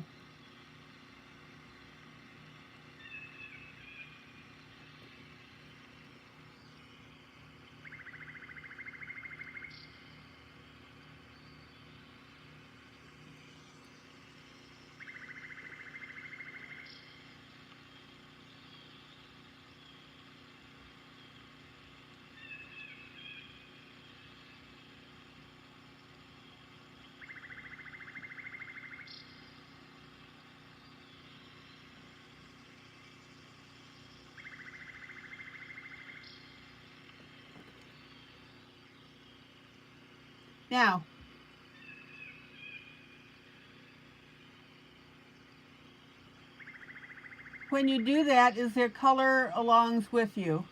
S1: Now, when you do that, is there color alongs with you?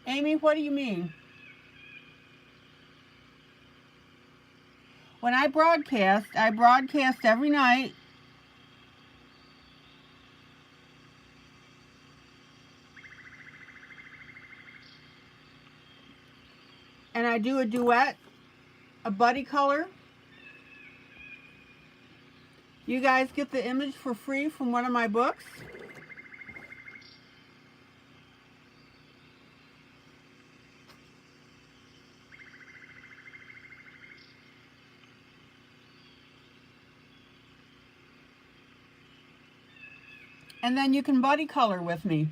S1: Amy, what do you mean? When I broadcast every night. And I do a duet, a buddy color. You guys get the image for free from one of my books. And then you can buddy color with me.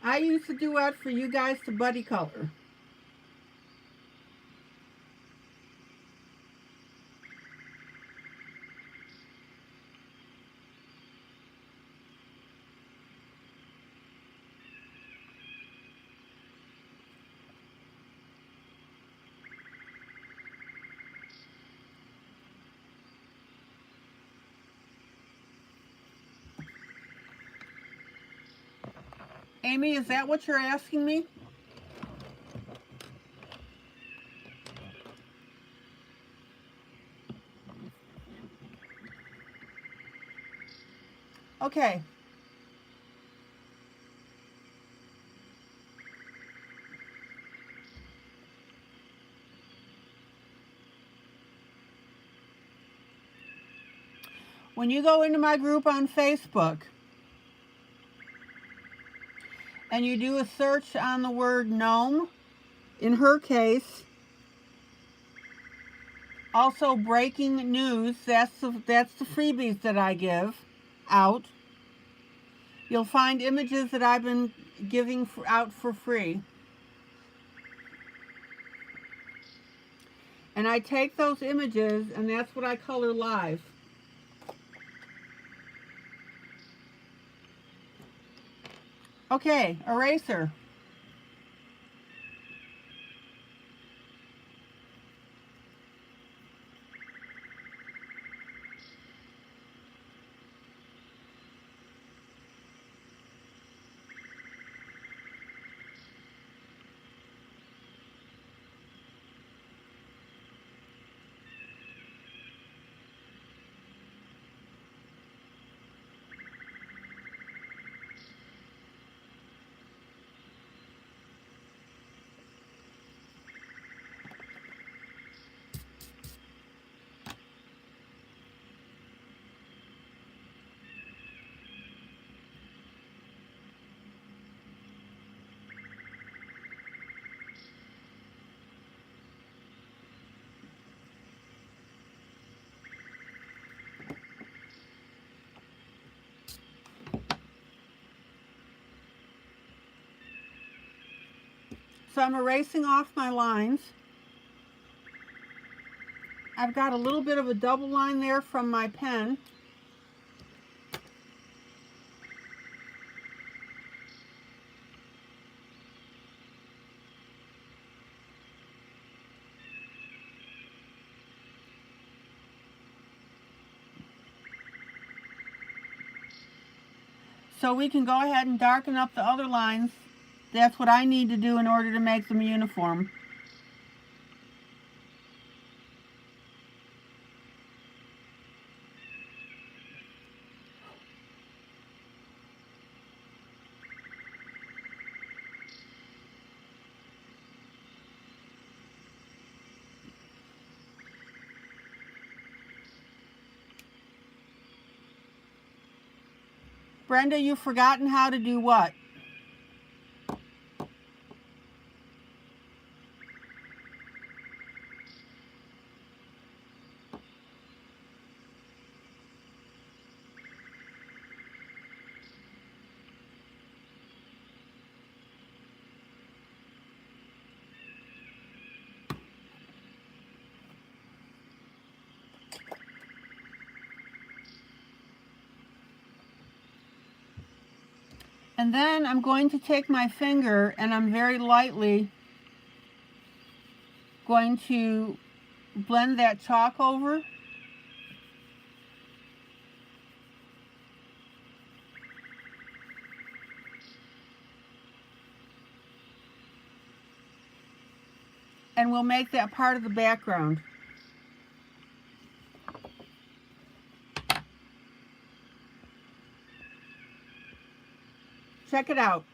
S1: I use the duet for you guys to buddy color. Amy, is that what you're asking me? Okay. When you go into my group on Facebook and you do a search on the word gnome, in her case, also breaking news, that's the freebies that I give out. You'll find images that I've been giving out for free. And I take those images and that's what I color live. Okay, eraser. So I'm erasing off my lines. I've got a little bit of a double line there from my pen. So we can go ahead and darken up the other lines. That's what I need to do in order to make them uniform. Brenda, you've forgotten how to do what? And then I'm going to take my finger and I'm very lightly going to blend that chalk over. And we'll make that part of the background. Check it out.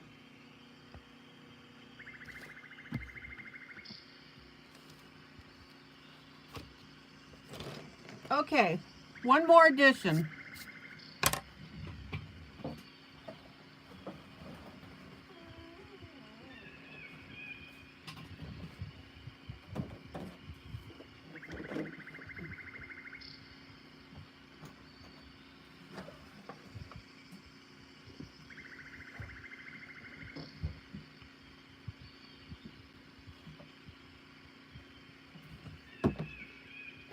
S1: Okay, one more addition.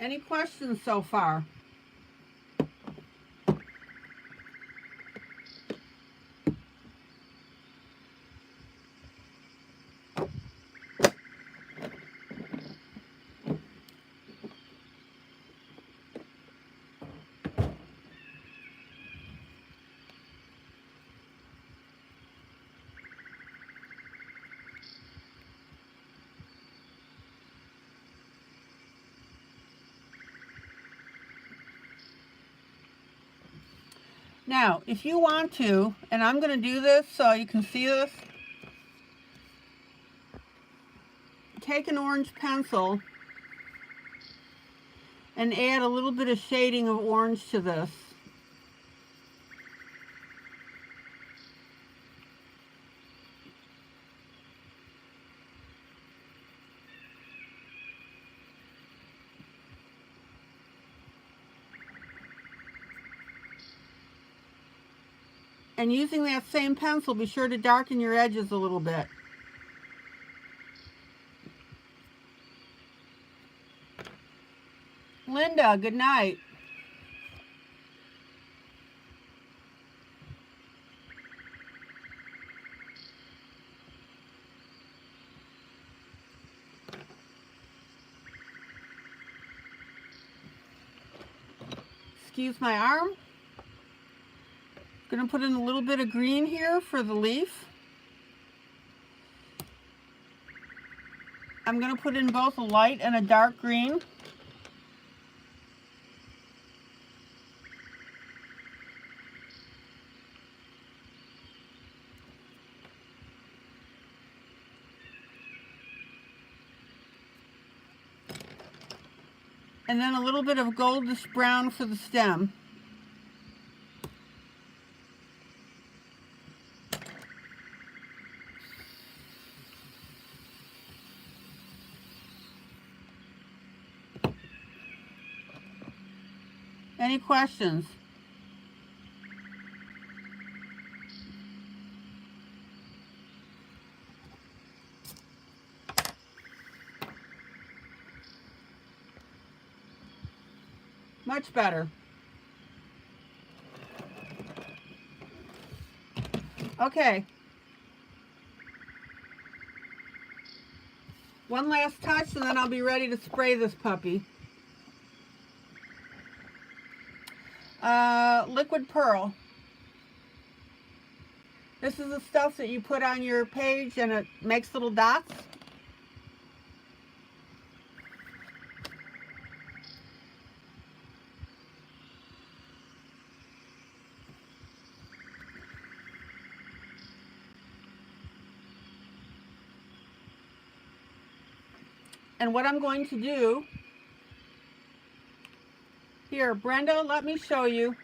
S1: Any questions so far? Now, if you want to, and I'm going to do this so you can see this, take an orange pencil and add a little bit of shading of orange to this. And using that same pencil, be sure to darken your edges a little bit. Linda, good night. Excuse my arm. Going to put in a little bit of green here for the leaf. I'm going to put in both a light and a dark green. And then a little bit of goldish brown for the stem. Any questions? Much better. Okay. One last touch and then I'll be ready to spray this puppy. Liquid pearl. This is the stuff that you put on your page and it makes little dots. And what I'm going to do, here, Brenda, let me show you.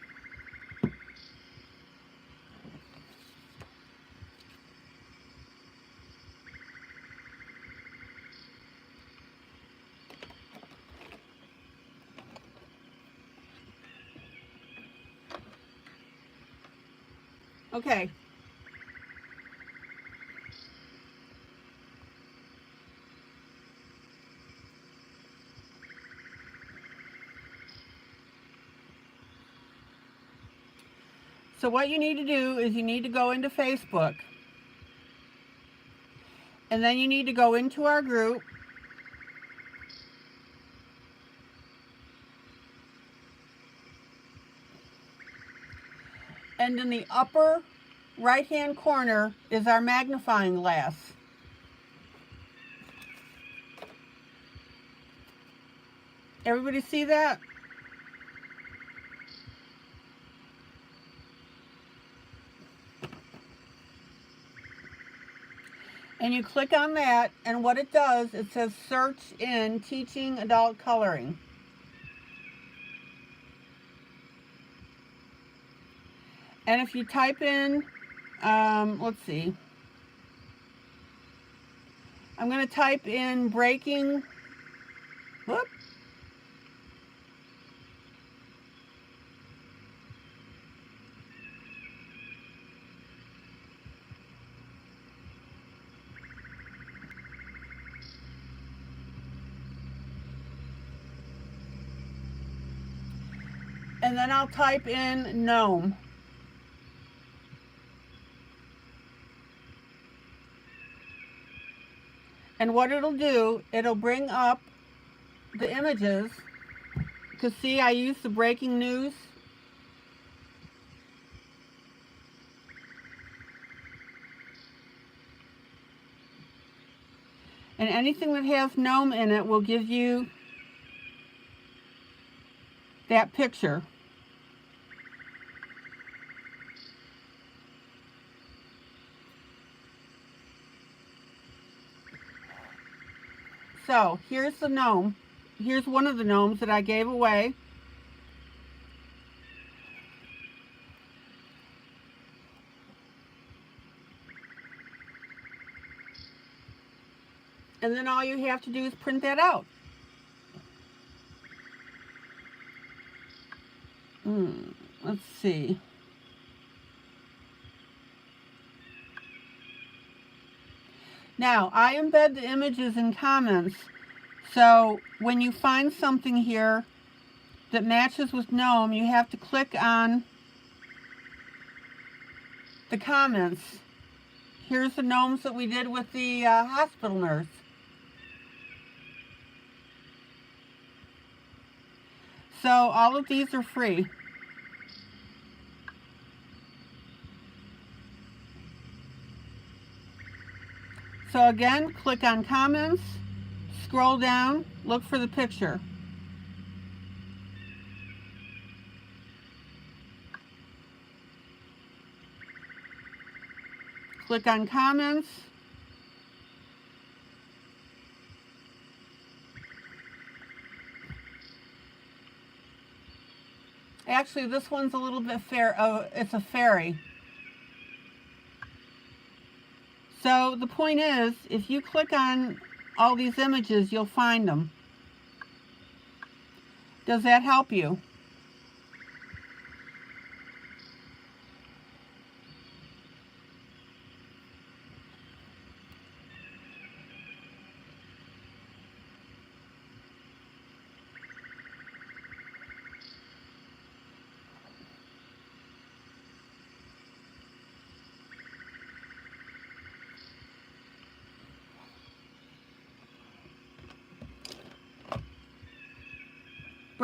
S1: Okay. So what you need to do is you need to go into Facebook. And then you need to go into our group. And in the upper right-hand corner is our magnifying glass. Everybody see that? And you click on that, and what it does, it says search in teaching adult coloring. And if you type in, let's see, I'm going to type in breaking, whoop. And then I'll type in gnome. And what it'll do, it'll bring up the images. Because see, I use the breaking news. And anything that has gnome in it will give you that picture. So here's the gnome. Here's one of the gnomes that I gave away. And then all you have to do is print that out. Let's see. Now, I embed the images in comments, so when you find something here that matches with gnome, you have to click on the comments. Here's the gnomes that we did with the hospital nurse. So all of these are free. So again, click on comments, scroll down, look for the picture. Click on comments. Actually, this one's a little bit fair. Oh, it's a fairy. So the point is, if you click on all these images, you'll find them. Does that help you?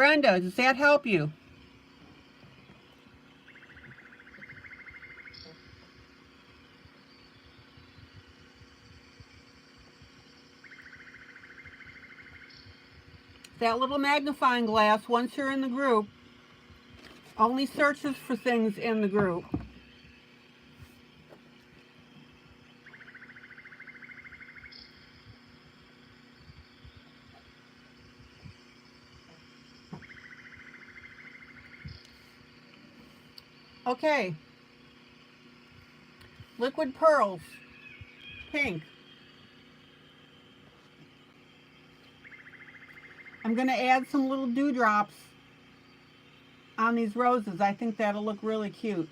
S1: Brenda, does that help you? That little magnifying glass, once you're in the group, only searches for things in the group. Okay. Liquid pearls, pink. I'm going to add some little dewdrops on these roses. I think that'll look really cute.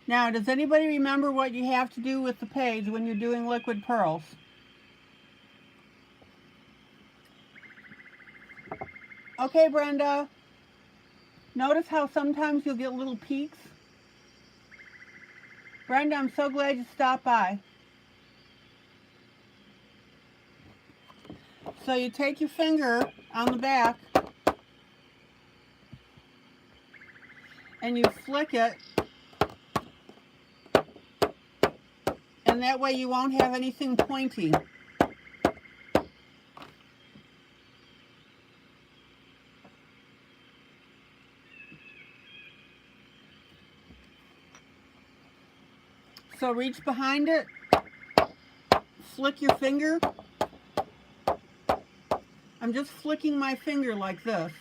S1: Now, does anybody remember what you have to do with the page when you're doing liquid pearls? Okay, Brenda. Notice how sometimes you'll get little peaks? Brenda, I'm so glad you stopped by. So you take your finger on the back and you flick it, and that way you won't have anything pointy. So reach behind it, flick your finger. I'm just flicking my finger like this.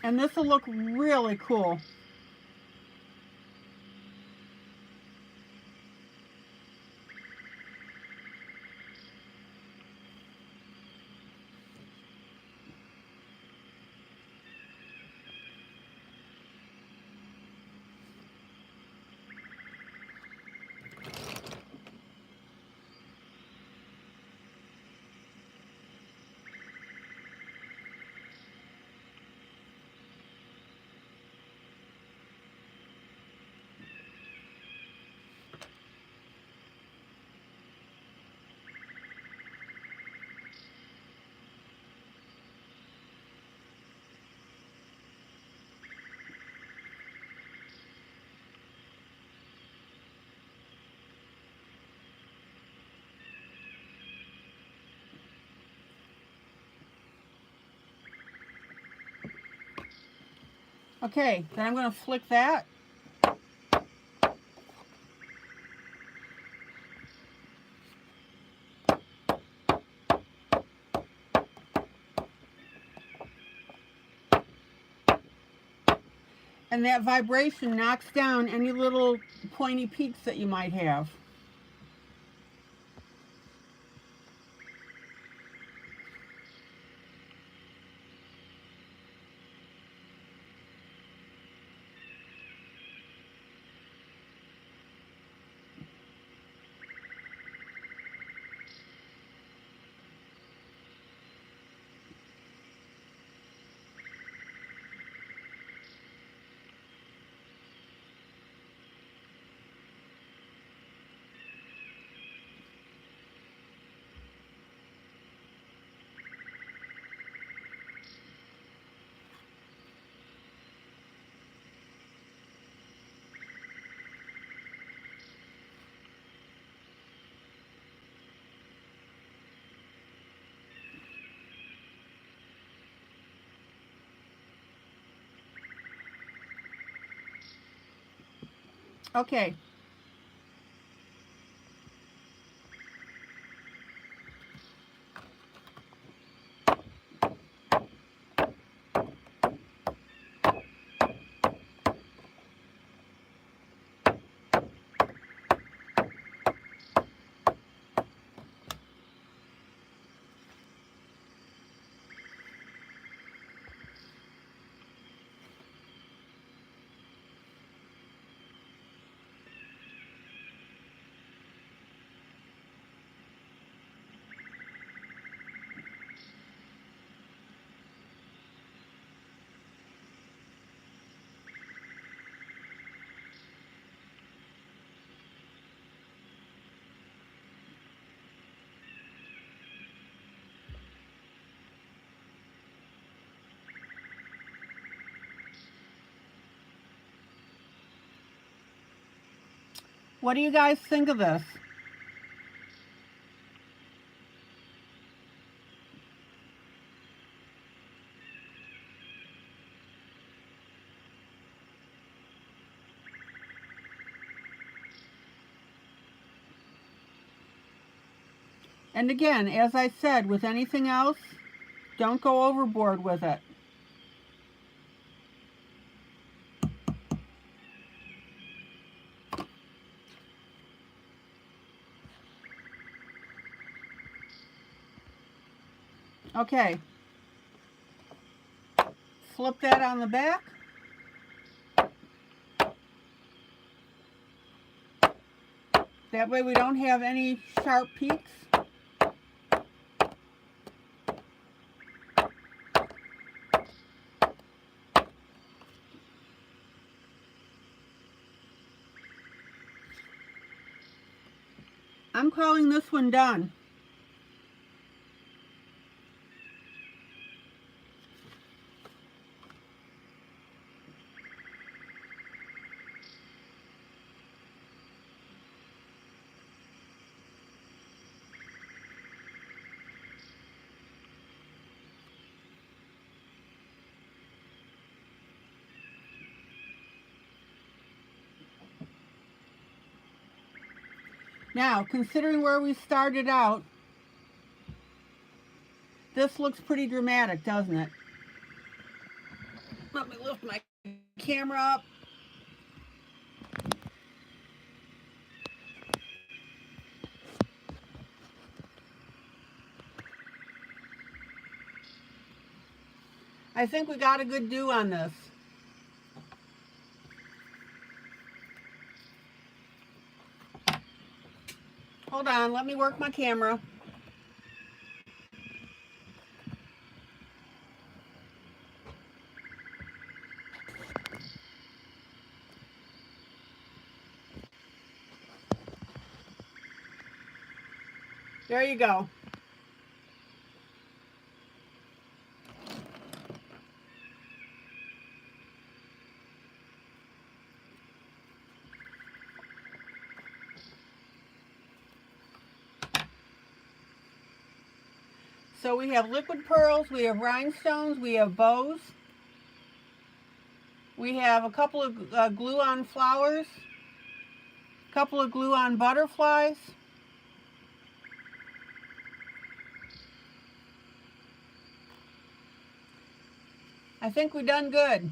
S1: And this will look really cool. Okay, then I'm going to flick that. And that vibration knocks down any little pointy peaks that you might have. Okay. What do you guys think of this? And again, as I said, with anything else, don't go overboard with it. Okay. Flip that on the back. That way we don't have any sharp peaks. I'm calling this one done. Now, considering where we started out, this looks pretty dramatic, doesn't it? Let me lift my camera up. I think we got a good do on this. Hold on, let me work my camera. There you go. So we have liquid pearls, we have rhinestones, we have bows. We have a couple of glue-on flowers, a couple of glue-on butterflies. I think we've done good.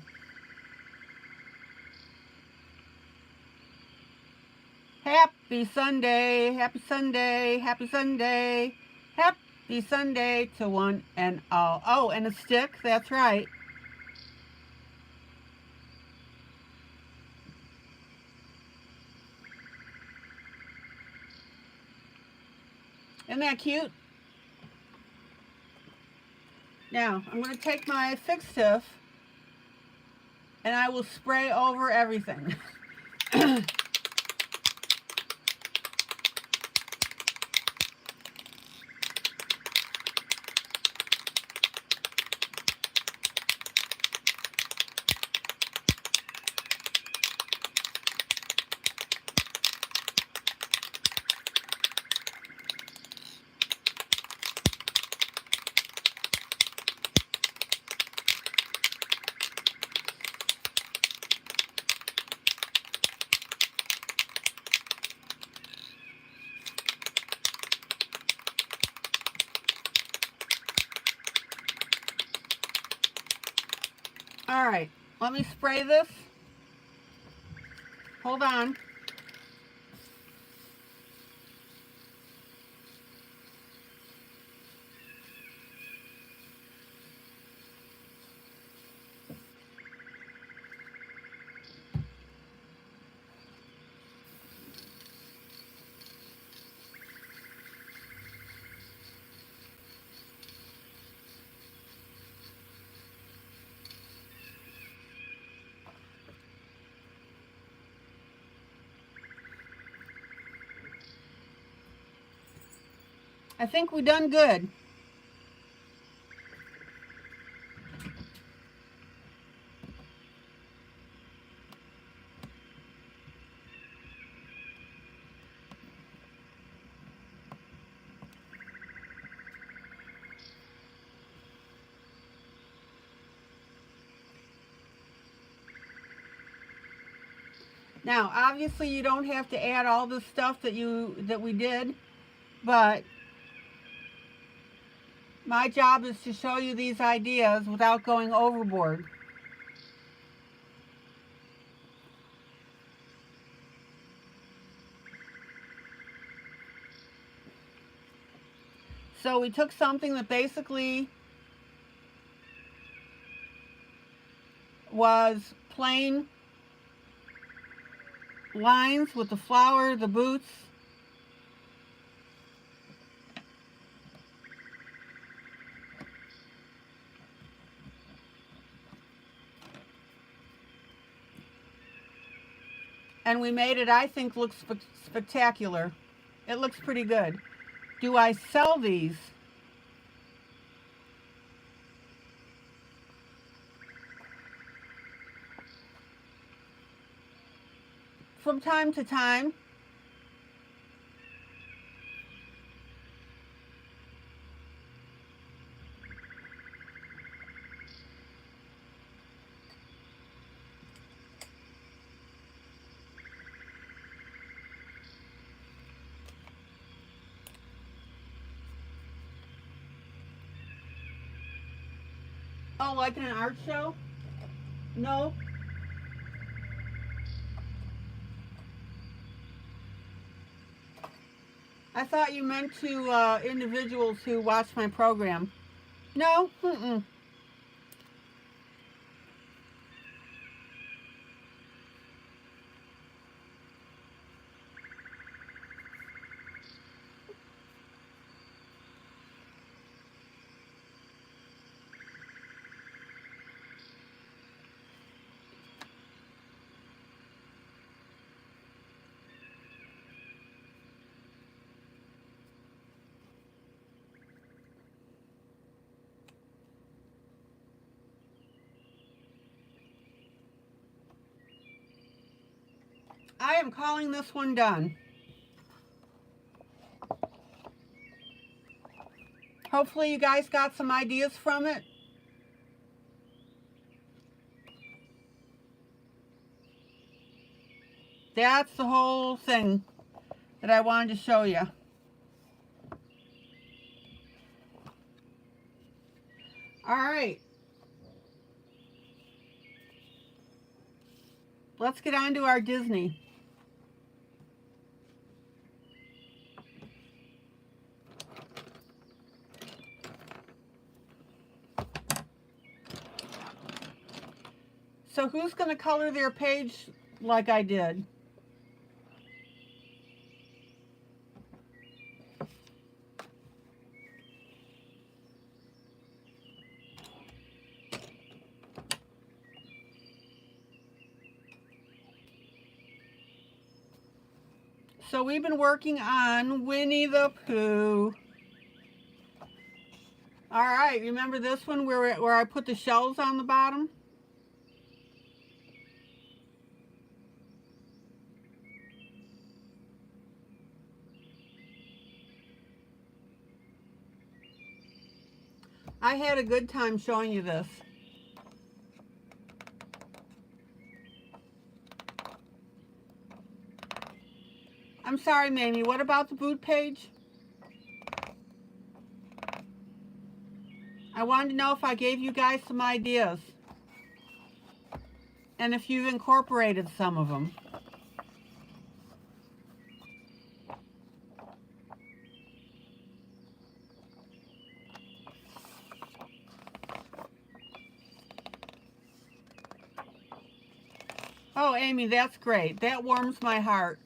S1: Happy Sunday, happy Sunday, happy Sunday, happy Sunday to one and all. Oh, and a stick, that's right. Isn't that cute? Now, I'm going to take my fixative and I will spray over everything. All right, let me spray this. Hold on. I think we done good. Now, obviously you don't have to add all the stuff that we did, but my job is to show you these ideas without going overboard. So we took something that basically was plain lines with the flower, the boots, and we made it, I think, look spectacular. It looks pretty good. Do I sell these? From time to time. Oh, like in an art show? No. I thought you meant to individuals who watch my program. No? Mm-mm. I am calling this one done. Hopefully you guys got some ideas from it. That's the whole thing that I wanted to show you. All right. Let's get on to our Disney. So who's going to color their page like I did? So we've been working on Winnie the Pooh. All right, remember this one where I put the shells on the bottom? I had a good time showing you this. I'm sorry, Mamie, what about the boot page? I wanted to know if I gave you guys some ideas. and if you've incorporated some of them. Oh, Amy, that's great. That warms my heart.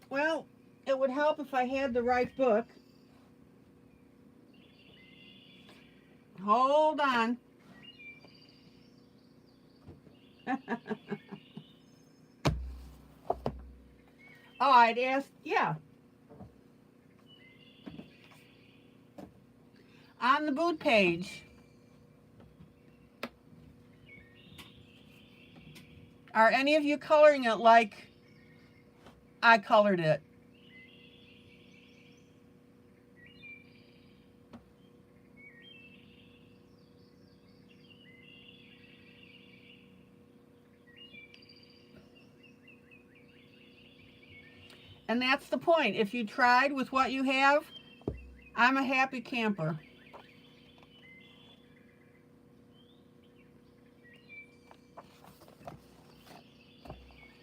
S1: Well, it would help if I had the right book. Hold on. Oh, I'd asked, yeah. On the boot page, are any of you coloring it like I colored it? And that's the point. If you tried with what you have, I'm a happy camper.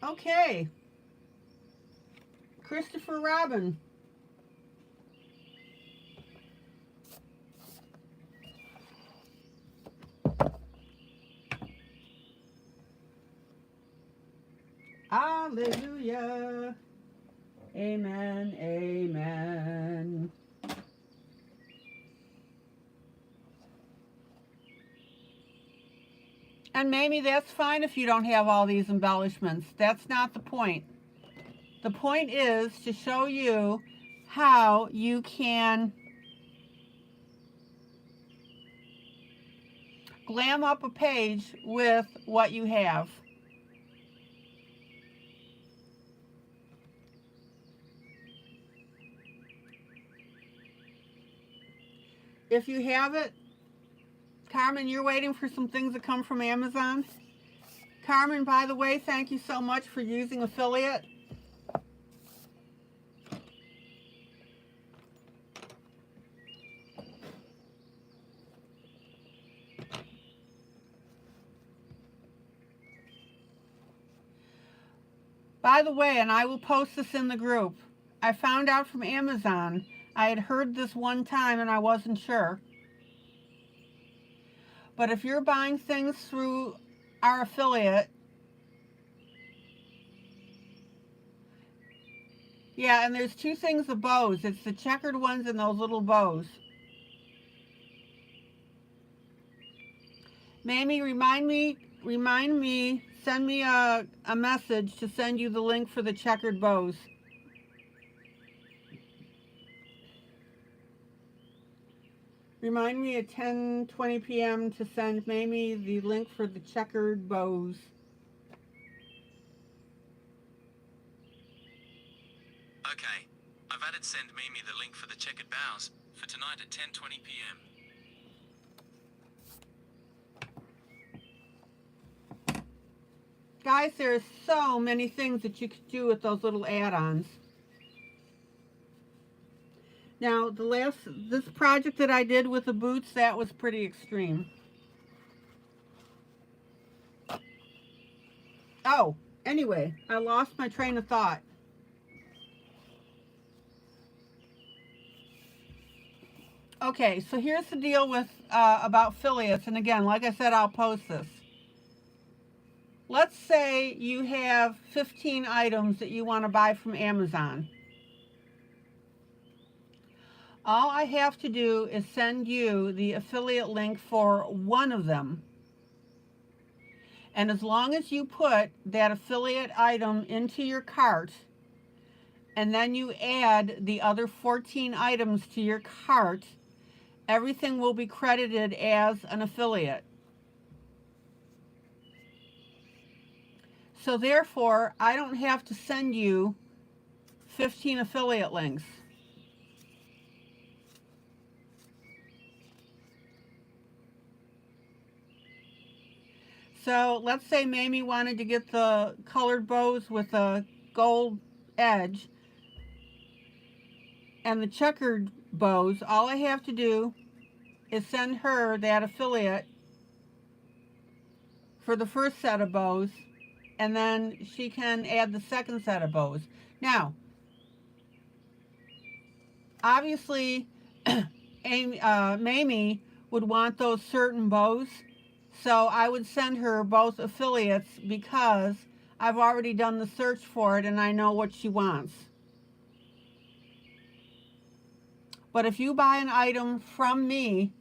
S1: Okay. Christopher Robin. Hallelujah. Amen. Amen. And maybe that's fine if you don't have all these embellishments. That's not the point. The point is to show you how you can glam up a page with what you have. If you have it, Carmen, you're waiting for some things to come from Amazon. Carmen, by the way, thank you so much for using affiliate. By the way, and I will post this in the group, I found out from Amazon. I had heard this one time and I wasn't sure. But if you're buying things through our affiliate, yeah, and there's two things of bows. It's the checkered ones and those little bows. Mamie, remind me, send me a message to send you the link for the checkered bows. Remind me at 10:20 p.m. to send Mamie the link for the checkered bows.
S2: Okay. I've added send Mimi the link for the checkered bows for tonight at 10:20 p.m.
S1: Guys, there are so many things that you could do with those little add-ons. Now, this project that I did with the boots, that was pretty extreme. Oh, anyway, I lost my train of thought. Okay, so here's the deal with about affiliates, and again, like I said, I'll post this. Let's say you have 15 items that you want to buy from Amazon. All I have to do is send you the affiliate link for one of them. And as long as you put that affiliate item into your cart, and then you add the other 14 items to your cart, everything will be credited as an affiliate. So therefore, I don't have to send you 15 affiliate links. So let's say Mamie wanted to get the colored bows with a gold edge. and the checkered bows, all I have to do is send her that affiliate for the first set of bows, and then she can add the second set of bows. Now, obviously, Mamie would want those certain bows, so I would send her both affiliates because I've already done the search for it and I know what she wants. But if you buy an item from me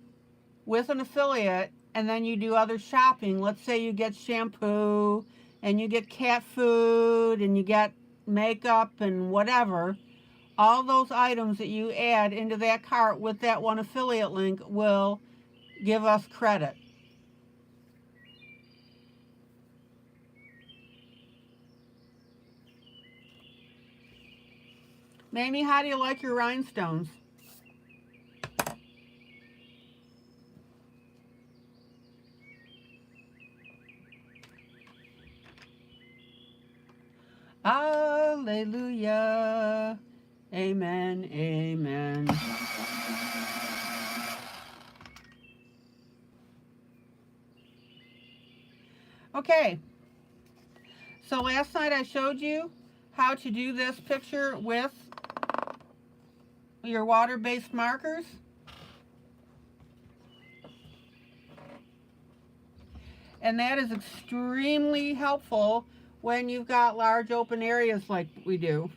S1: with an affiliate and then you do other shopping, let's say you get shampoo and you get cat food and you get makeup and whatever, all those items that you add into that cart with that one affiliate link will give us credit. Mamie, how do you like your rhinestones? Hallelujah. Amen. Amen. Okay. So last night I showed you how to do this picture with your water-based markers. And that is extremely helpful when you've got large open areas like we do.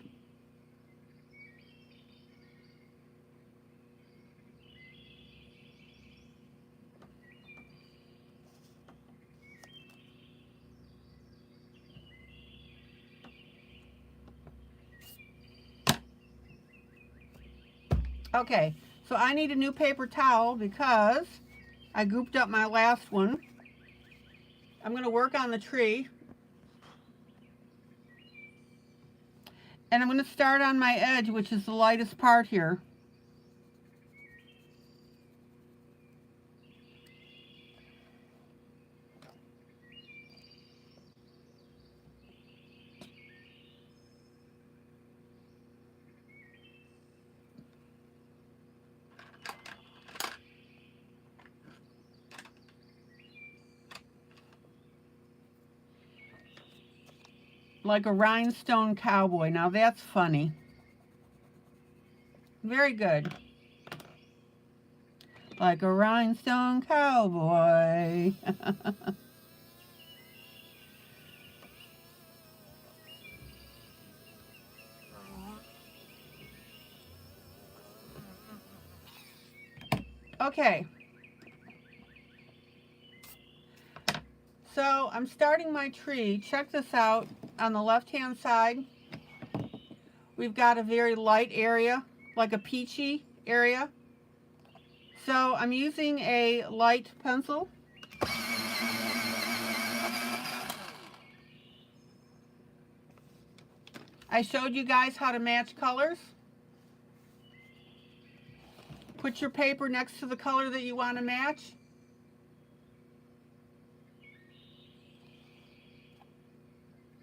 S1: Okay, so I need a new paper towel because I gooped up my last one. I'm going to work on the tree. And I'm going to start on my edge, which is the lightest part here. Like a rhinestone cowboy. Now that's funny. Very good. Like a rhinestone cowboy. Okay. So I'm starting my tree. Check this out. On the left-hand side, we've got a very light area, like a peachy area. So I'm using a light pencil. I showed you guys how to match colors. Put your paper next to the color that you want to match.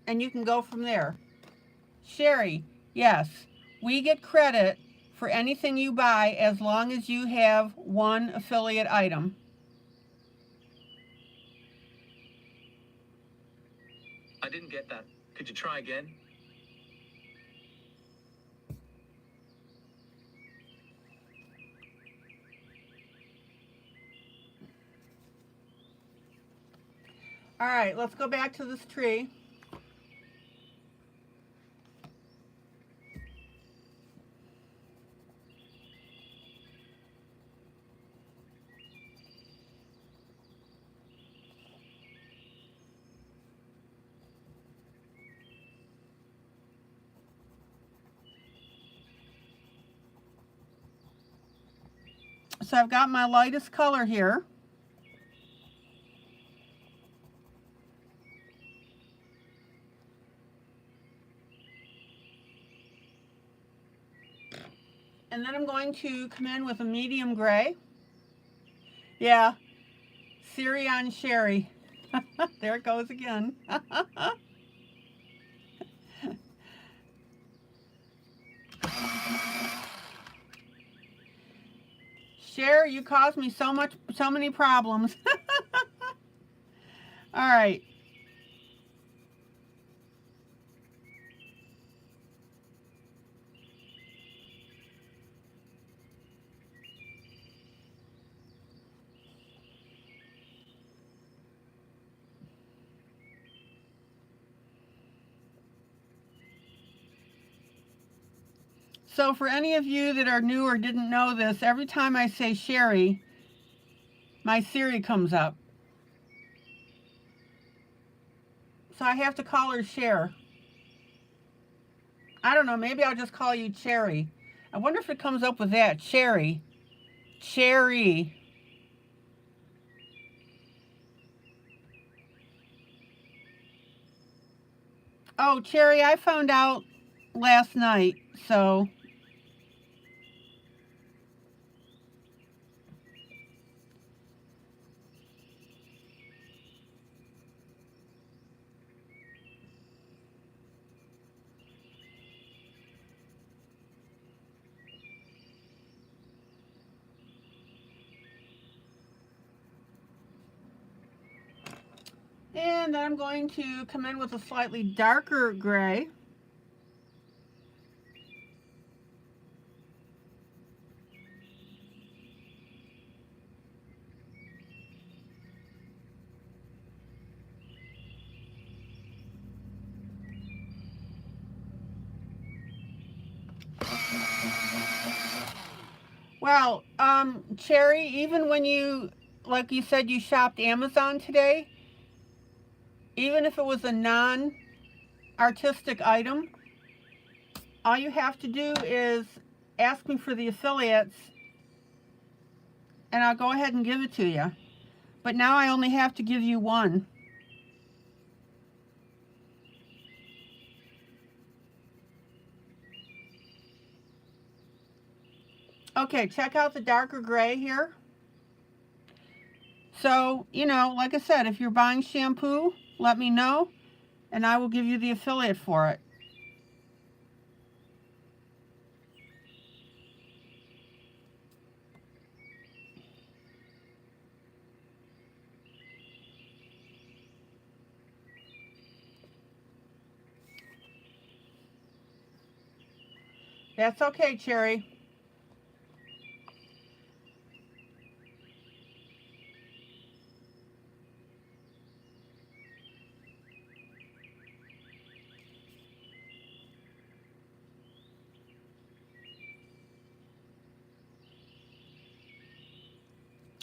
S1: And you can go from there. Sherry, yes, we get credit for anything you buy as long as you have one affiliate item.
S2: I didn't get that. Could you try again?
S1: All right, let's go back to this tree. So I've got my lightest color here. And then I'm going to come in with a medium gray. Yeah, Siri on Sherry. There it goes again. Cher, you caused me so many problems. All right. So for any of you that are new or didn't know this, every time I say Sherry, my Siri comes up. So I have to call her Cher. I don't know, maybe I'll just call you Cherry. I wonder if it comes up with that. Cherry. Cherry. Oh, Cherry, I found out last night, so... And then I'm going to come in with a slightly darker gray. Well, Cherry, even when you, like you said, you shopped Amazon today, even if it was a non-artistic item, all you have to do is ask me for the affiliates and I'll go ahead and give it to you. But now I only have to give you one. Okay, check out the darker gray here. So, you know, like I said, if you're buying shampoo, let me know and I will give you the affiliate for it. That's okay, Cherry.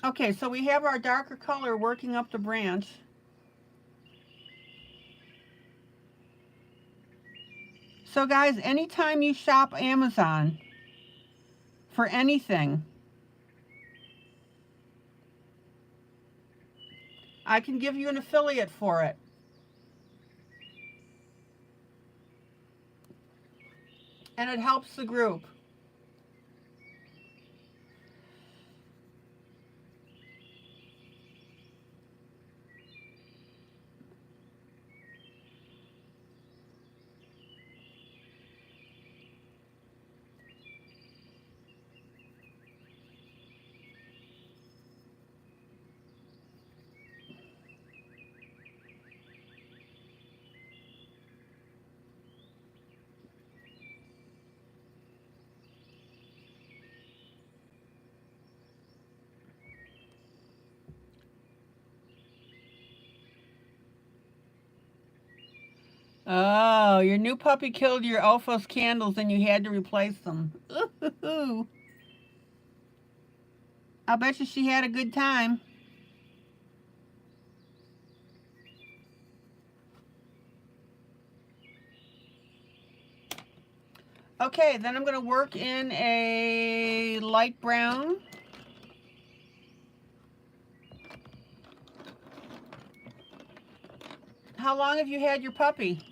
S1: Okay, so we have our darker color working up the branch. So guys, anytime you shop Amazon for anything, I can give you an affiliate for it. And it helps the group. Oh, your new puppy killed your Ophos candles and you had to replace them. Ooh. I'll bet you she had a good time. Okay, then I'm going to work in a light brown. How long have you had your puppy?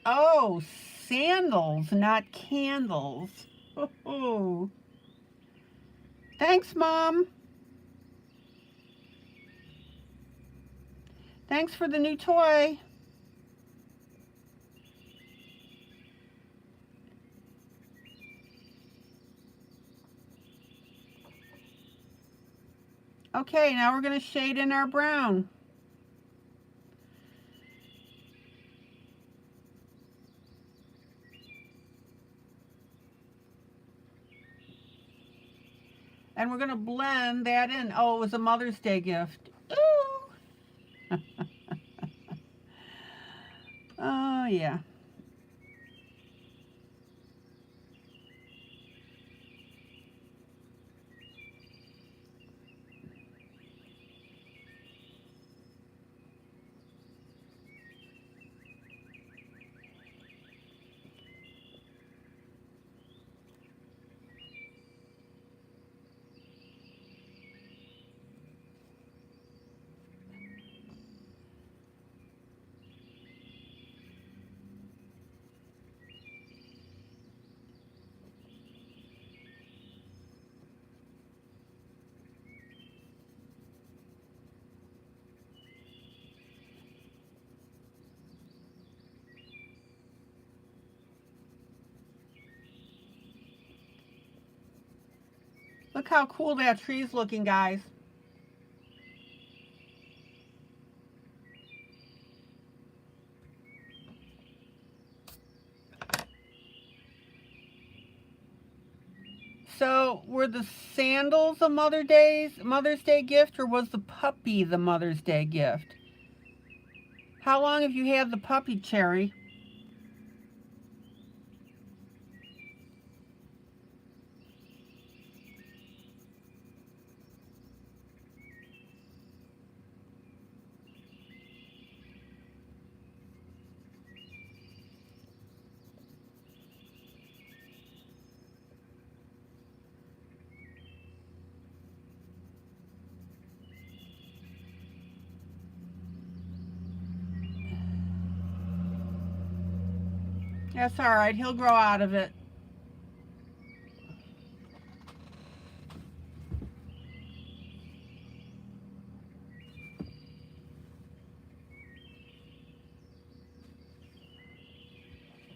S1: Oh, sandals, not candles. Oh. Thanks, Mom. Thanks for the new toy. Okay, now we're going to shade in our brown. And we're going to blend that in. Oh, it was a Mother's Day gift. Ooh. Oh, yeah. Look how cool that tree's looking, guys. So, were the sandals a Mother's Day gift, or was the puppy the Mother's Day gift? How long have you had the puppy, Cherry? That's all right. He'll grow out of it.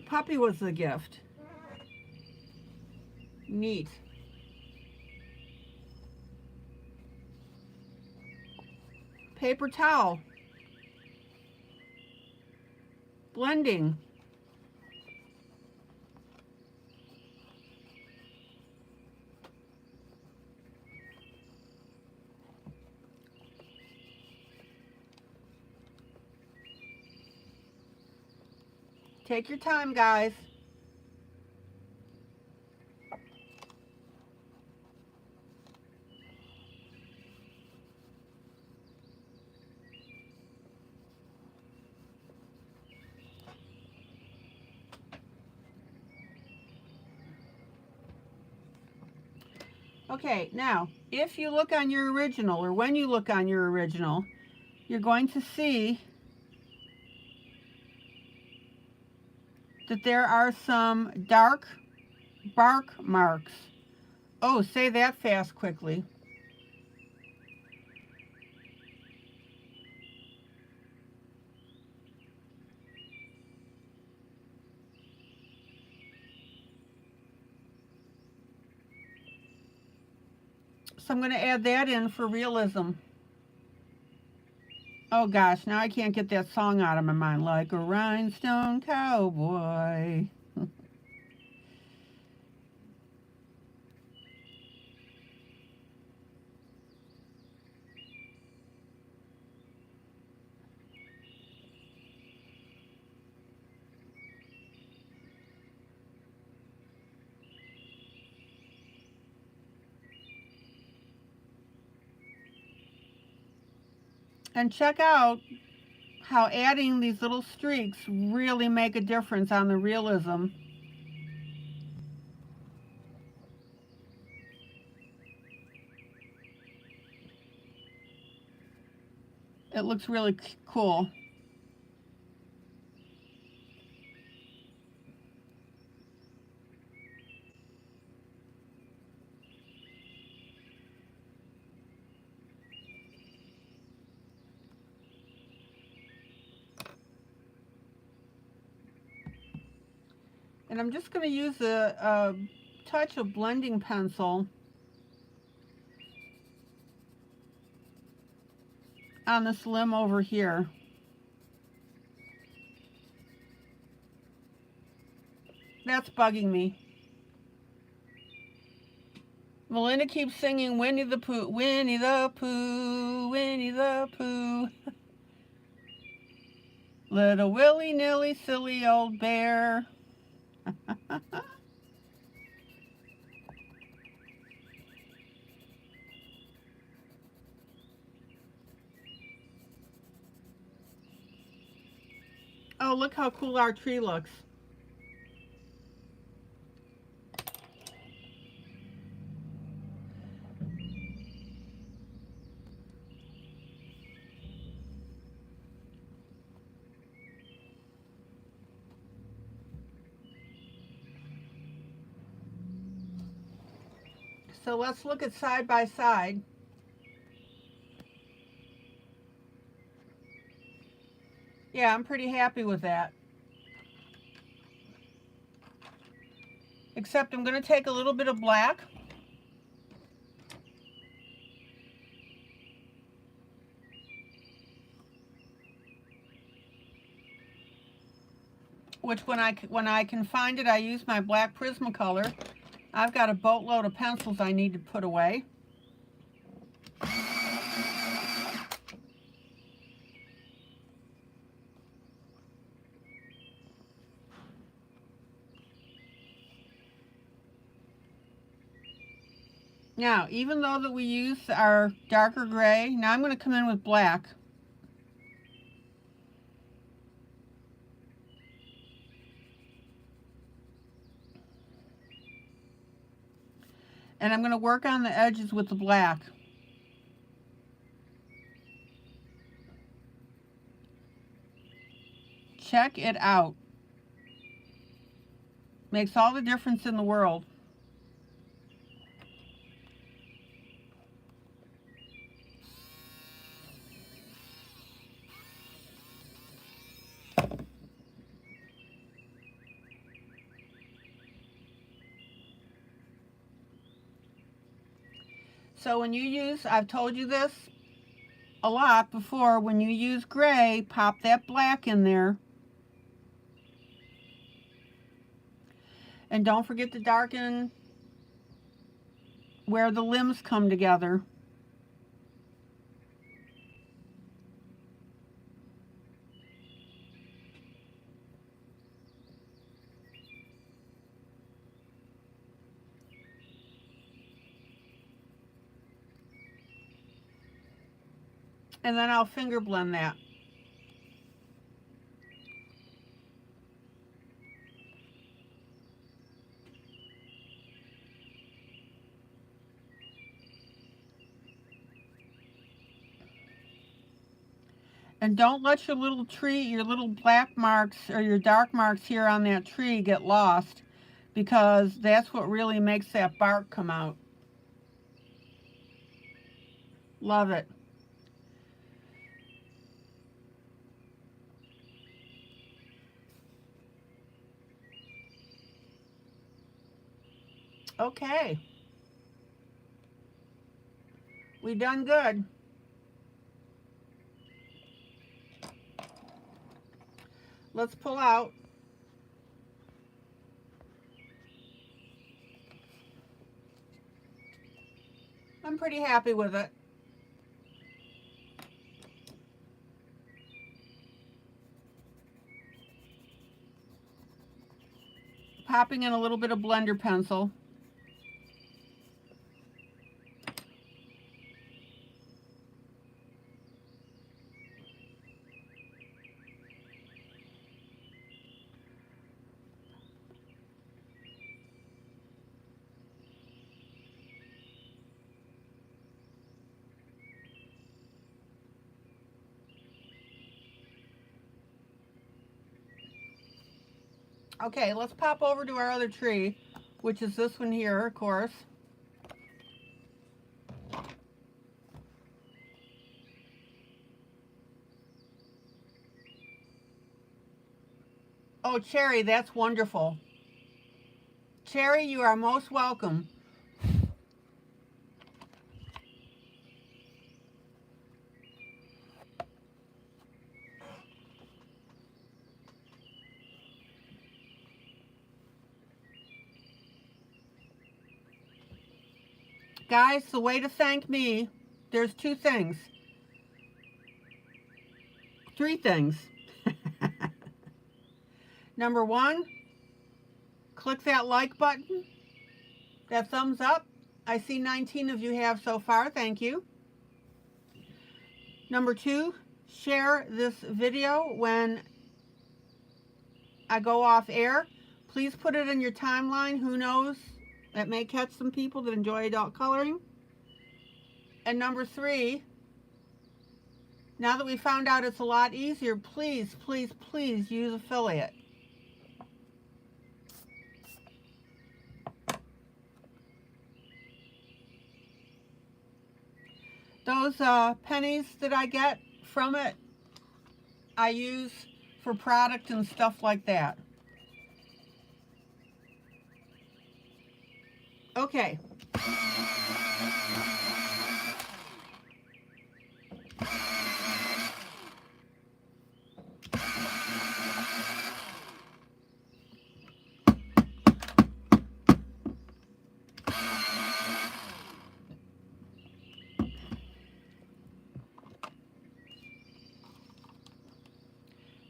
S1: Puppy was the gift. Neat. Paper towel. Blending. Take your time, guys. Okay, now, if you look on your original, or when you look on your original, you're going to see that there are some dark bark marks. Oh, say that fast quickly. So I'm going to add that in for realism. Oh gosh, now I can't get that song out of my mind. Like a rhinestone cowboy. And check out how adding these little streaks really make a difference on the realism. It looks really cool. And I'm just going to use a touch of blending pencil on this limb over here. That's bugging me. Melinda keeps singing Winnie the Pooh, Winnie the Pooh, Winnie the Pooh. Little willy-nilly silly old bear. Oh, look how cool our tree looks. So let's look at side by side. Yeah, I'm pretty happy with that. Except I'm going to take a little bit of black. Which when I can find it, I use my black Prismacolor. I've got a boatload of pencils I need to put away. Now, even though that we use our darker gray, now I'm going to come in with black. And I'm going to work on the edges with the black. Check it out. Makes all the difference in the world. So when you use, I've told you this a lot before, when you use gray, pop that black in there. And don't forget to darken where the limbs come together. And then I'll finger blend that. And don't let your little tree, your little black marks or your dark marks here on that tree get lost, because that's what really makes that bark come out. Love it. Okay. We done good. Let's pull out. I'm pretty happy with it. Popping in a little bit of blender pencil. Okay, let's pop over to our other tree, which is this one here, of course. Oh, Cherry, that's wonderful. Cherry, you are most welcome. Guys, the way to thank me, there's 2 things. 3 things. Number 1, click that like button, that thumbs up. I see 19 of you have so far. Thank you. Number 2, share this video when I go off air. Please put it in your timeline. Who knows? That may catch some people that enjoy adult coloring. And number 3, now that we found out it's a lot easier, please, please, please use affiliate. Those pennies that I get from it, I use for product and stuff like that. Okay.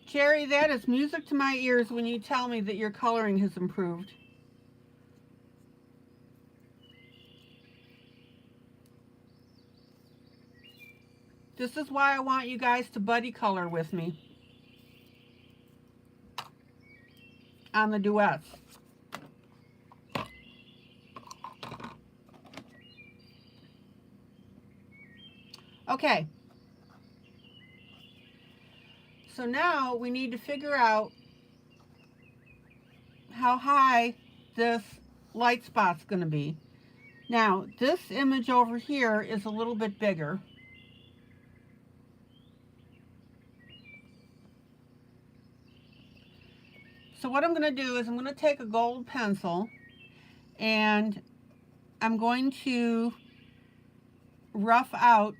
S1: Jerry, that is music to my ears when you tell me that your coloring has improved. This is why I want you guys to buddy color with me on the duets. Okay. So now we need to figure out how high this light spot's going to be. Now, this image over here is a little bit bigger. So what I'm going to do is I'm going to take a gold pencil and I'm going to rough out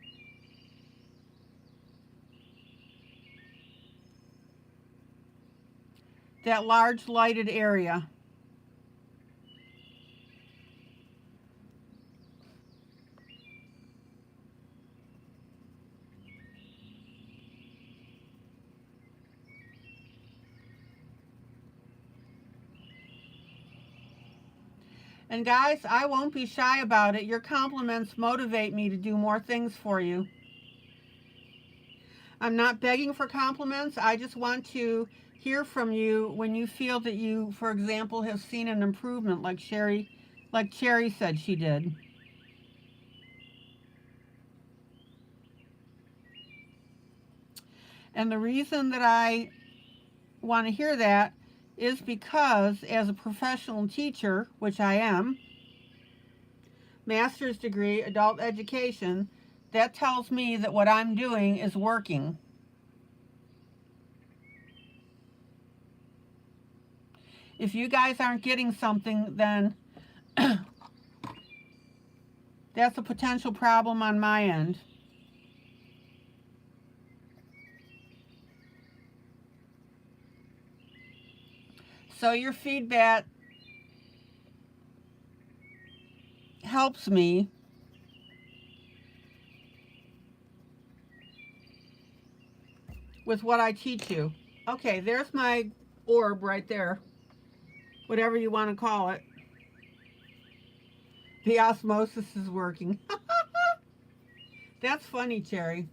S1: that large lighted area. And guys, I won't be shy about it. Your compliments motivate me to do more things for you. I'm not begging for compliments. I just want to hear from you when you feel that you, for example, have seen an improvement like Cherry said she did. And the reason that I want to hear that is because as a professional teacher, which I am, master's degree, adult education, that tells me that what I'm doing is working. If you guys aren't getting something, then that's a potential problem on my end. So your feedback helps me with what I teach you. Okay, there's my orb right there. Whatever you want to call it. The osmosis is working. That's funny, Cherry.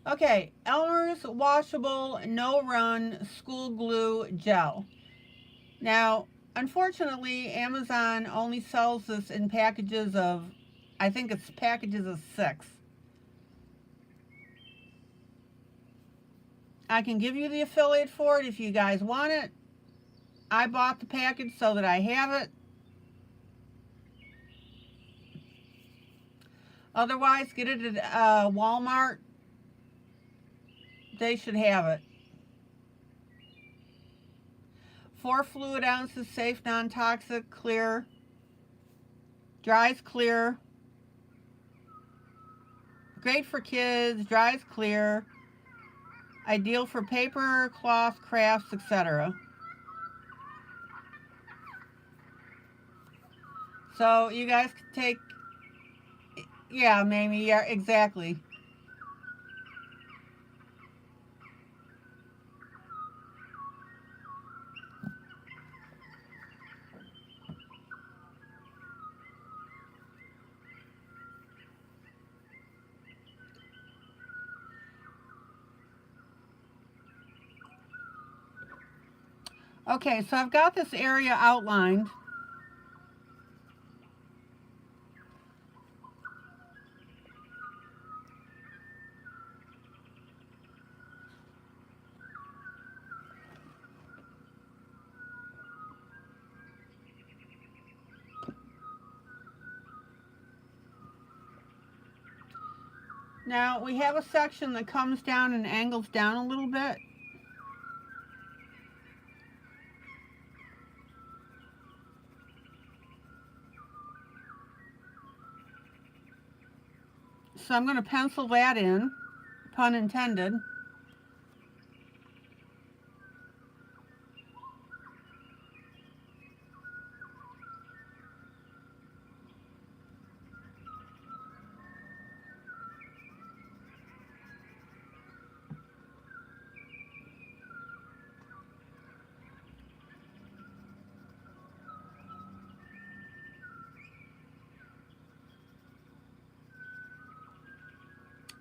S1: Okay, Elmer's Washable No Run School Glue Gel. Now, unfortunately, Amazon only sells this in packages of, I think it's packages of 6. I can give you the affiliate for it if you guys want it. I bought the package so that I have it. Otherwise, get it at Walmart. They should have it. 4 fluid ounces, safe, non-toxic, clear. Dries clear. Great for kids, dries clear. Ideal for paper, cloth, crafts, etc. So you guys can take, yeah, Mamie, yeah, exactly. Okay, so I've got this area outlined. Now we have a section that comes down and angles down a little bit. So I'm going to pencil that in, pun intended.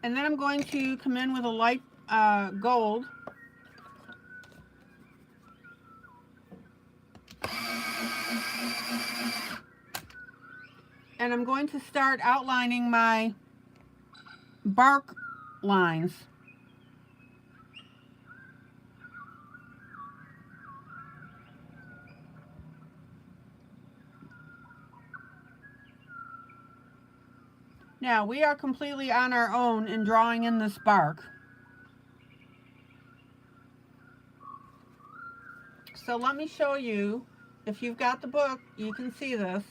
S1: And then I'm going to come in with a light gold. And I'm going to start outlining my bark lines. Now we are completely on our own in drawing in this bark. So let me show you, if you've got the book, you can see this.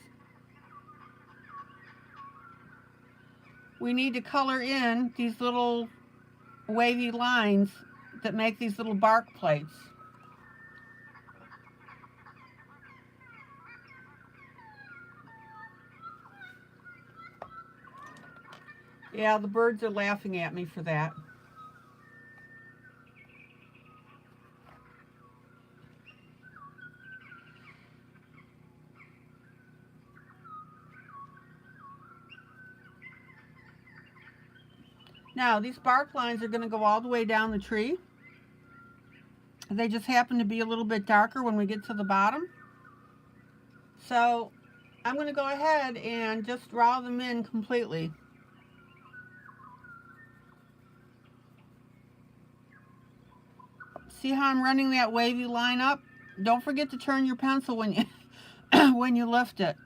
S1: We need to color in these little wavy lines that make these little bark plates. Yeah, the birds are laughing at me for that. Now, these bark lines are going to go all the way down the tree. They just happen to be a little bit darker when we get to the bottom. So I'm going to go ahead and just draw them in completely. See how I'm running that wavy line up? Don't forget to turn your pencil when you when you lift it.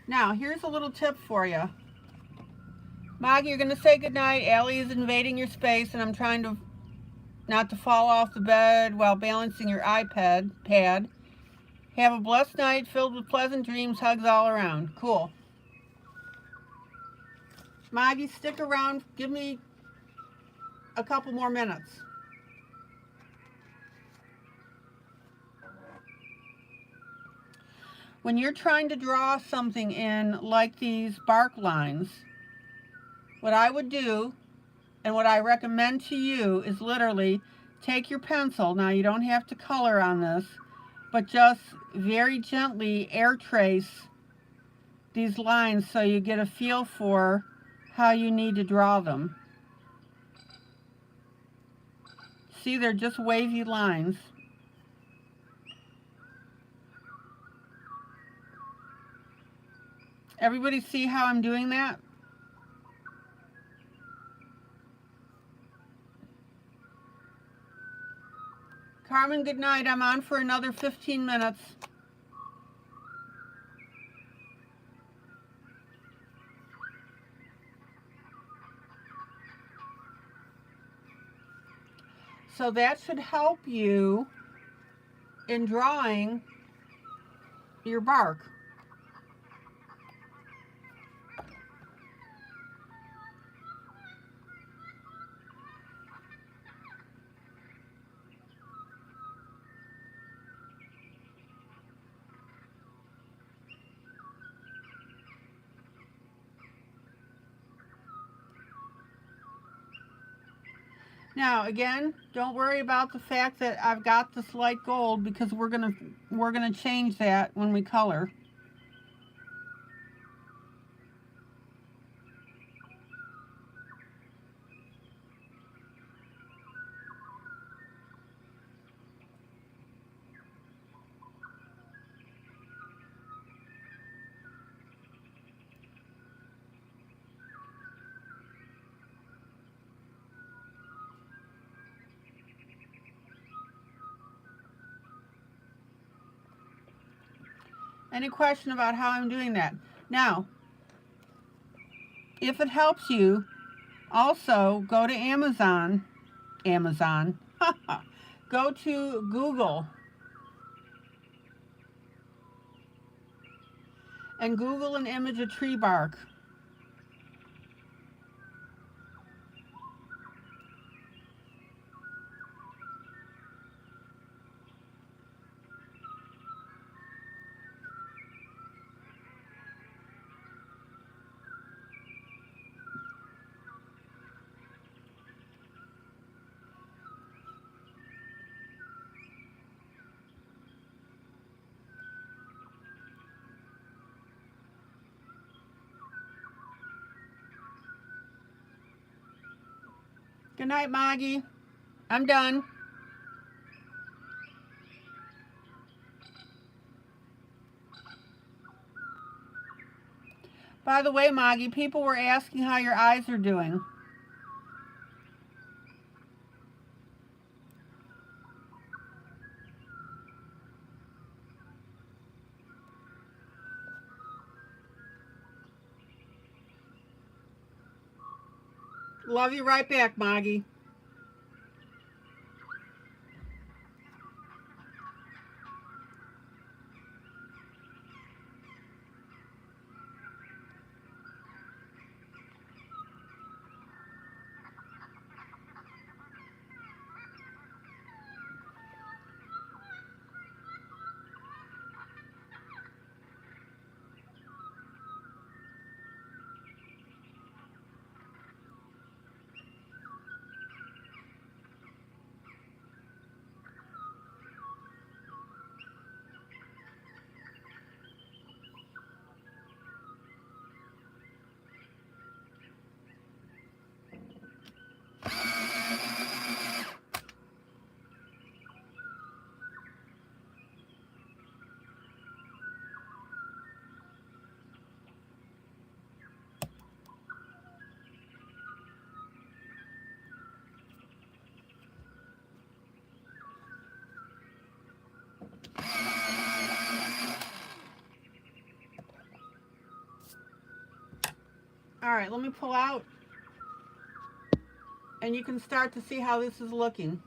S1: Now, here's a little tip for you. Maggie, you're going to say goodnight. Allie is invading your space, and I'm trying to not to fall off the bed while balancing your iPad pad. Have a blessed night filled with pleasant dreams, hugs all around. Cool. Maggie, stick around. Give me a couple more minutes. When you're trying to draw something in like these bark lines, what I would do and what I recommend to you is literally take your pencil. Now you don't have to color on this, but just very gently air trace these lines so you get a feel for how you need to draw them. See, they're just wavy lines. Everybody see how I'm doing that? Carmen, good night. I'm on for another 15 minutes. So that should help you in drawing your bark. Now again, don't worry about the fact that I've got this light gold, because we're gonna change that when we color. Any question about how I'm doing that? Now, if it helps you, also go to Amazon, go to Google and Google an image of tree bark. Good night, Maggie. I'm done. By the way, Maggie, people were asking how your eyes are doing. Love you right back, Maggie. All right, let me pull out, and you can start to see how this is looking.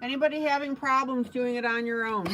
S1: Anybody having problems doing it on your own?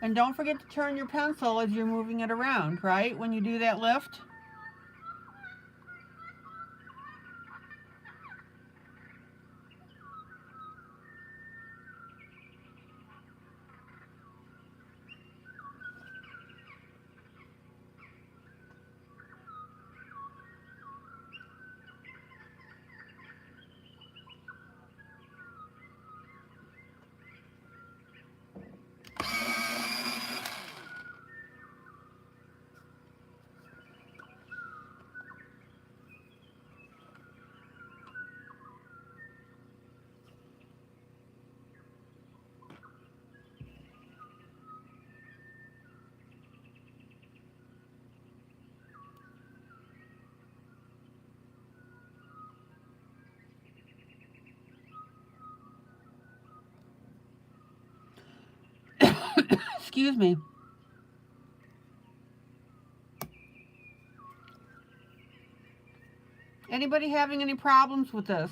S1: And don't forget to turn your pencil as you're moving it around, right? When you do that lift. Excuse me. Anybody having any problems with this?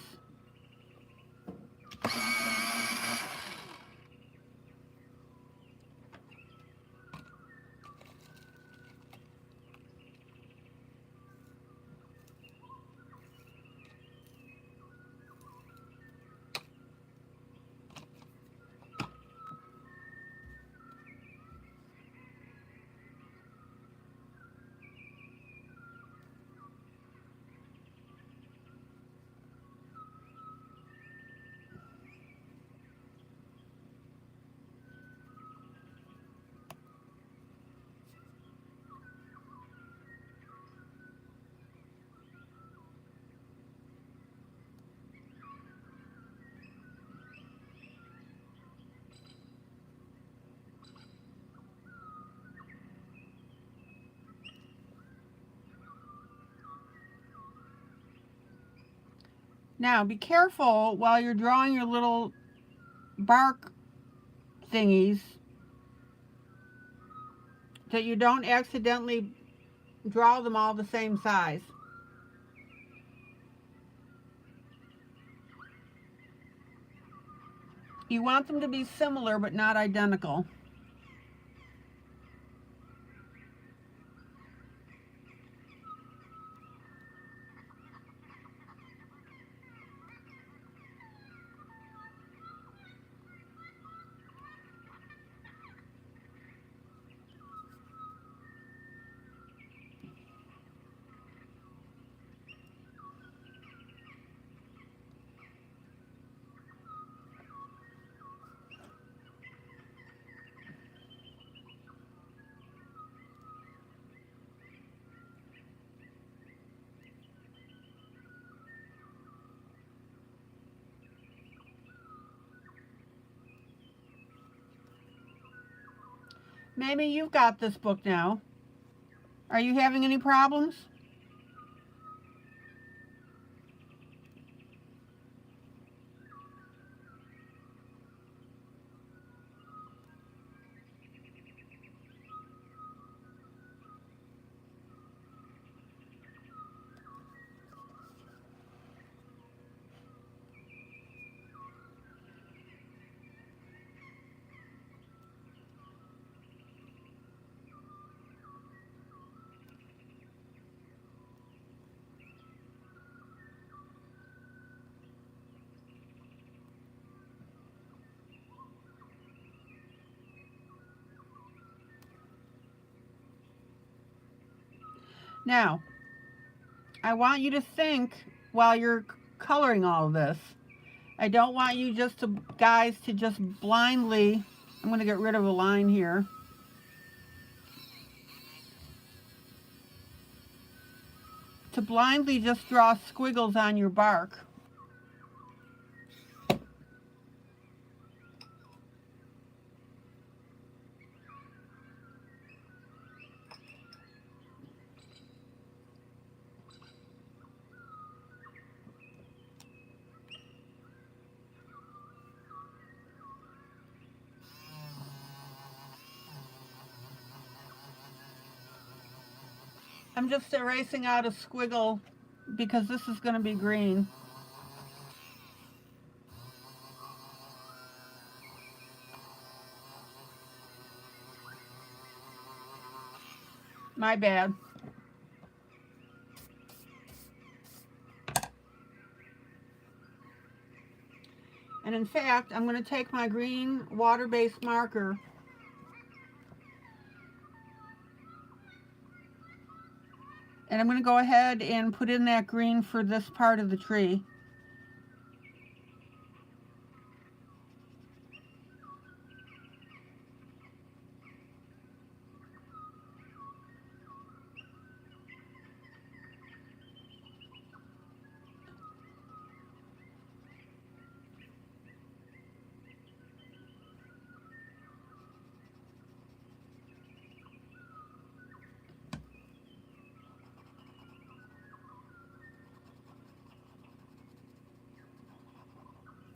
S1: Now, be careful while you're drawing your little bark thingies that you don't accidentally draw them all the same size. You want them to be similar but not identical. Mamie, you've got this book now. Are you having any problems? Now, I want you to think while you're coloring all of this. I don't want you just to, guys, to just blindly, I'm going to get rid of a line here. To blindly just draw squiggles on your bark. I'm just erasing out a squiggle because this is going to be green. My bad. And in fact, I'm going to take my green water-based marker and I'm going to go ahead and put in that green for this part of the tree.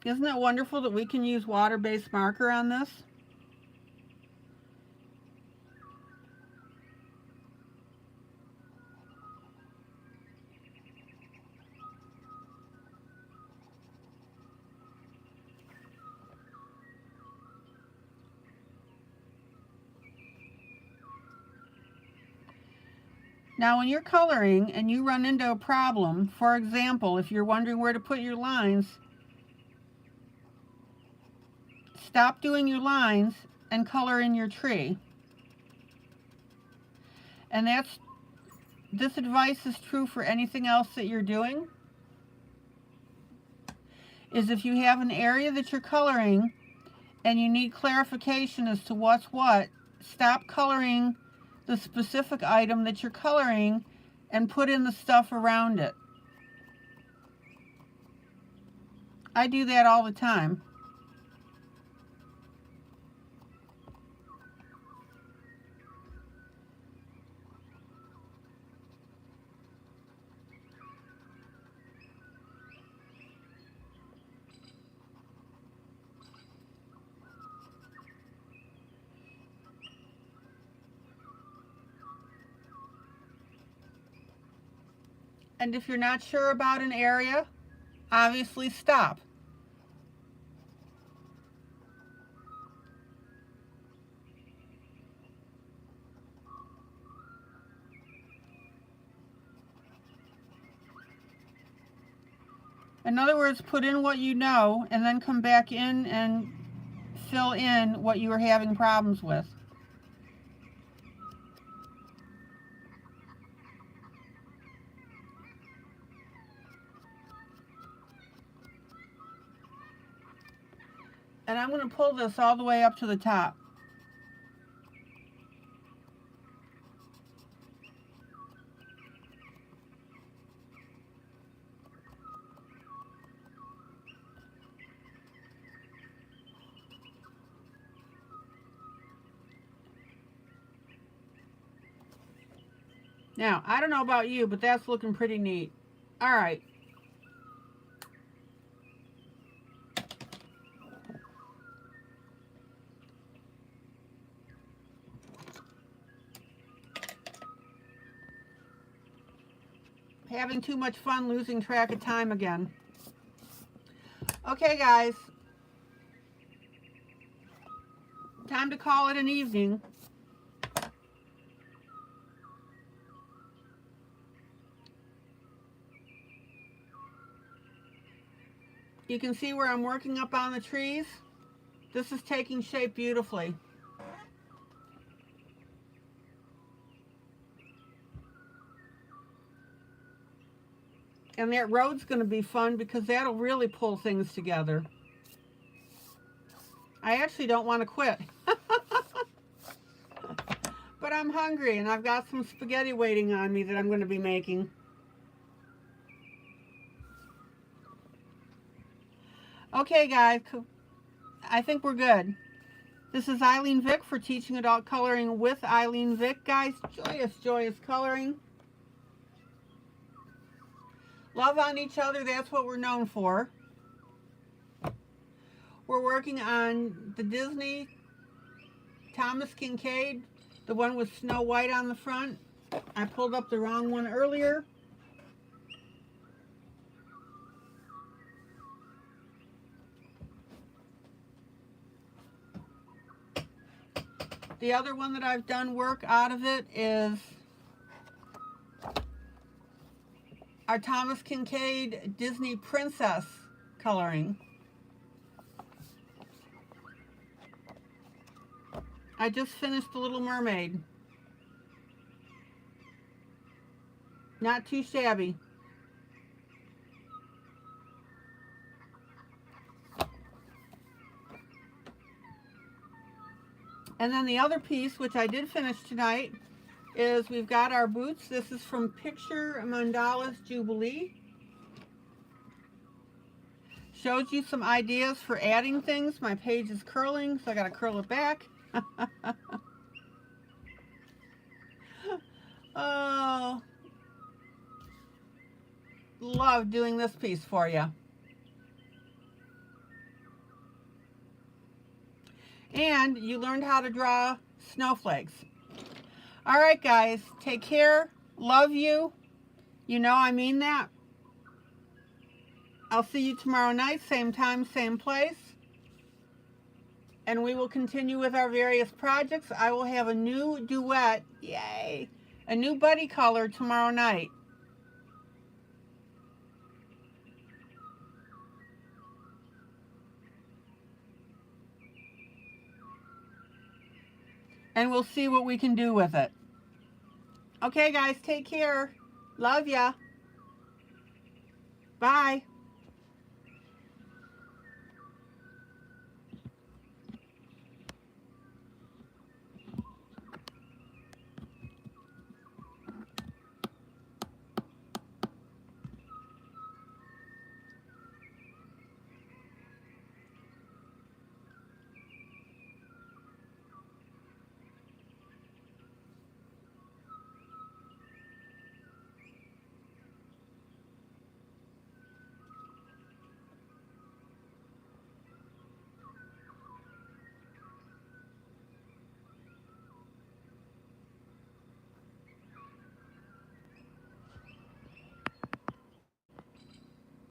S1: Isn't it wonderful that we can use water-based marker on this? Now when you're coloring and you run into a problem, for example, if you're wondering where to put your lines, stop doing your lines and color in your tree. And this advice is true for anything else that you're doing, is if you have an area that you're coloring and you need clarification as to what's what, stop coloring the specific item that you're coloring and put in the stuff around it. I do that all the time. And if you're not sure about an area, obviously stop. In other words, put in what you know and then come back in and fill in what you were having problems with. And I'm going to pull this all the way up to the top. Now, I don't know about you, but that's looking pretty neat. All right. Having too much fun losing track of time again. Okay, guys. Time to call it an evening. You can see where I'm working up on the trees. This is taking shape beautifully. And that road's going to be fun because that'll really pull things together. I actually don't want to quit. But I'm hungry and I've got some spaghetti waiting on me that I'm going to be making. Okay, guys, I think we're good. This is ILene Vick for Teaching Adult Coloring with ILene Vick. Guys, joyous, joyous coloring. Love on each other, that's what we're known for. We're working on the Disney Thomas Kincaid, the one with Snow White on the front. I pulled up the wrong one earlier. The other one that I've done work out of it is our Thomas Kincaid Disney Princess coloring. I just finished The Little Mermaid. Not too shabby. And then the other piece, which I did finish tonight, is we've got our boots. This is from Picture Mandalas Jubilee. Shows you some ideas for adding things. My page is curling, so I got to curl it back. Oh, love doing this piece for you. And you learned how to draw snowflakes. All right, guys, take care. Love you. You know I mean that. I'll see you tomorrow night, same time, same place. And we will continue with our various projects. I will have a new duet, yay, a new buddy color tomorrow night. And we'll see what we can do with it. Okay, guys, take care. Love ya. Bye.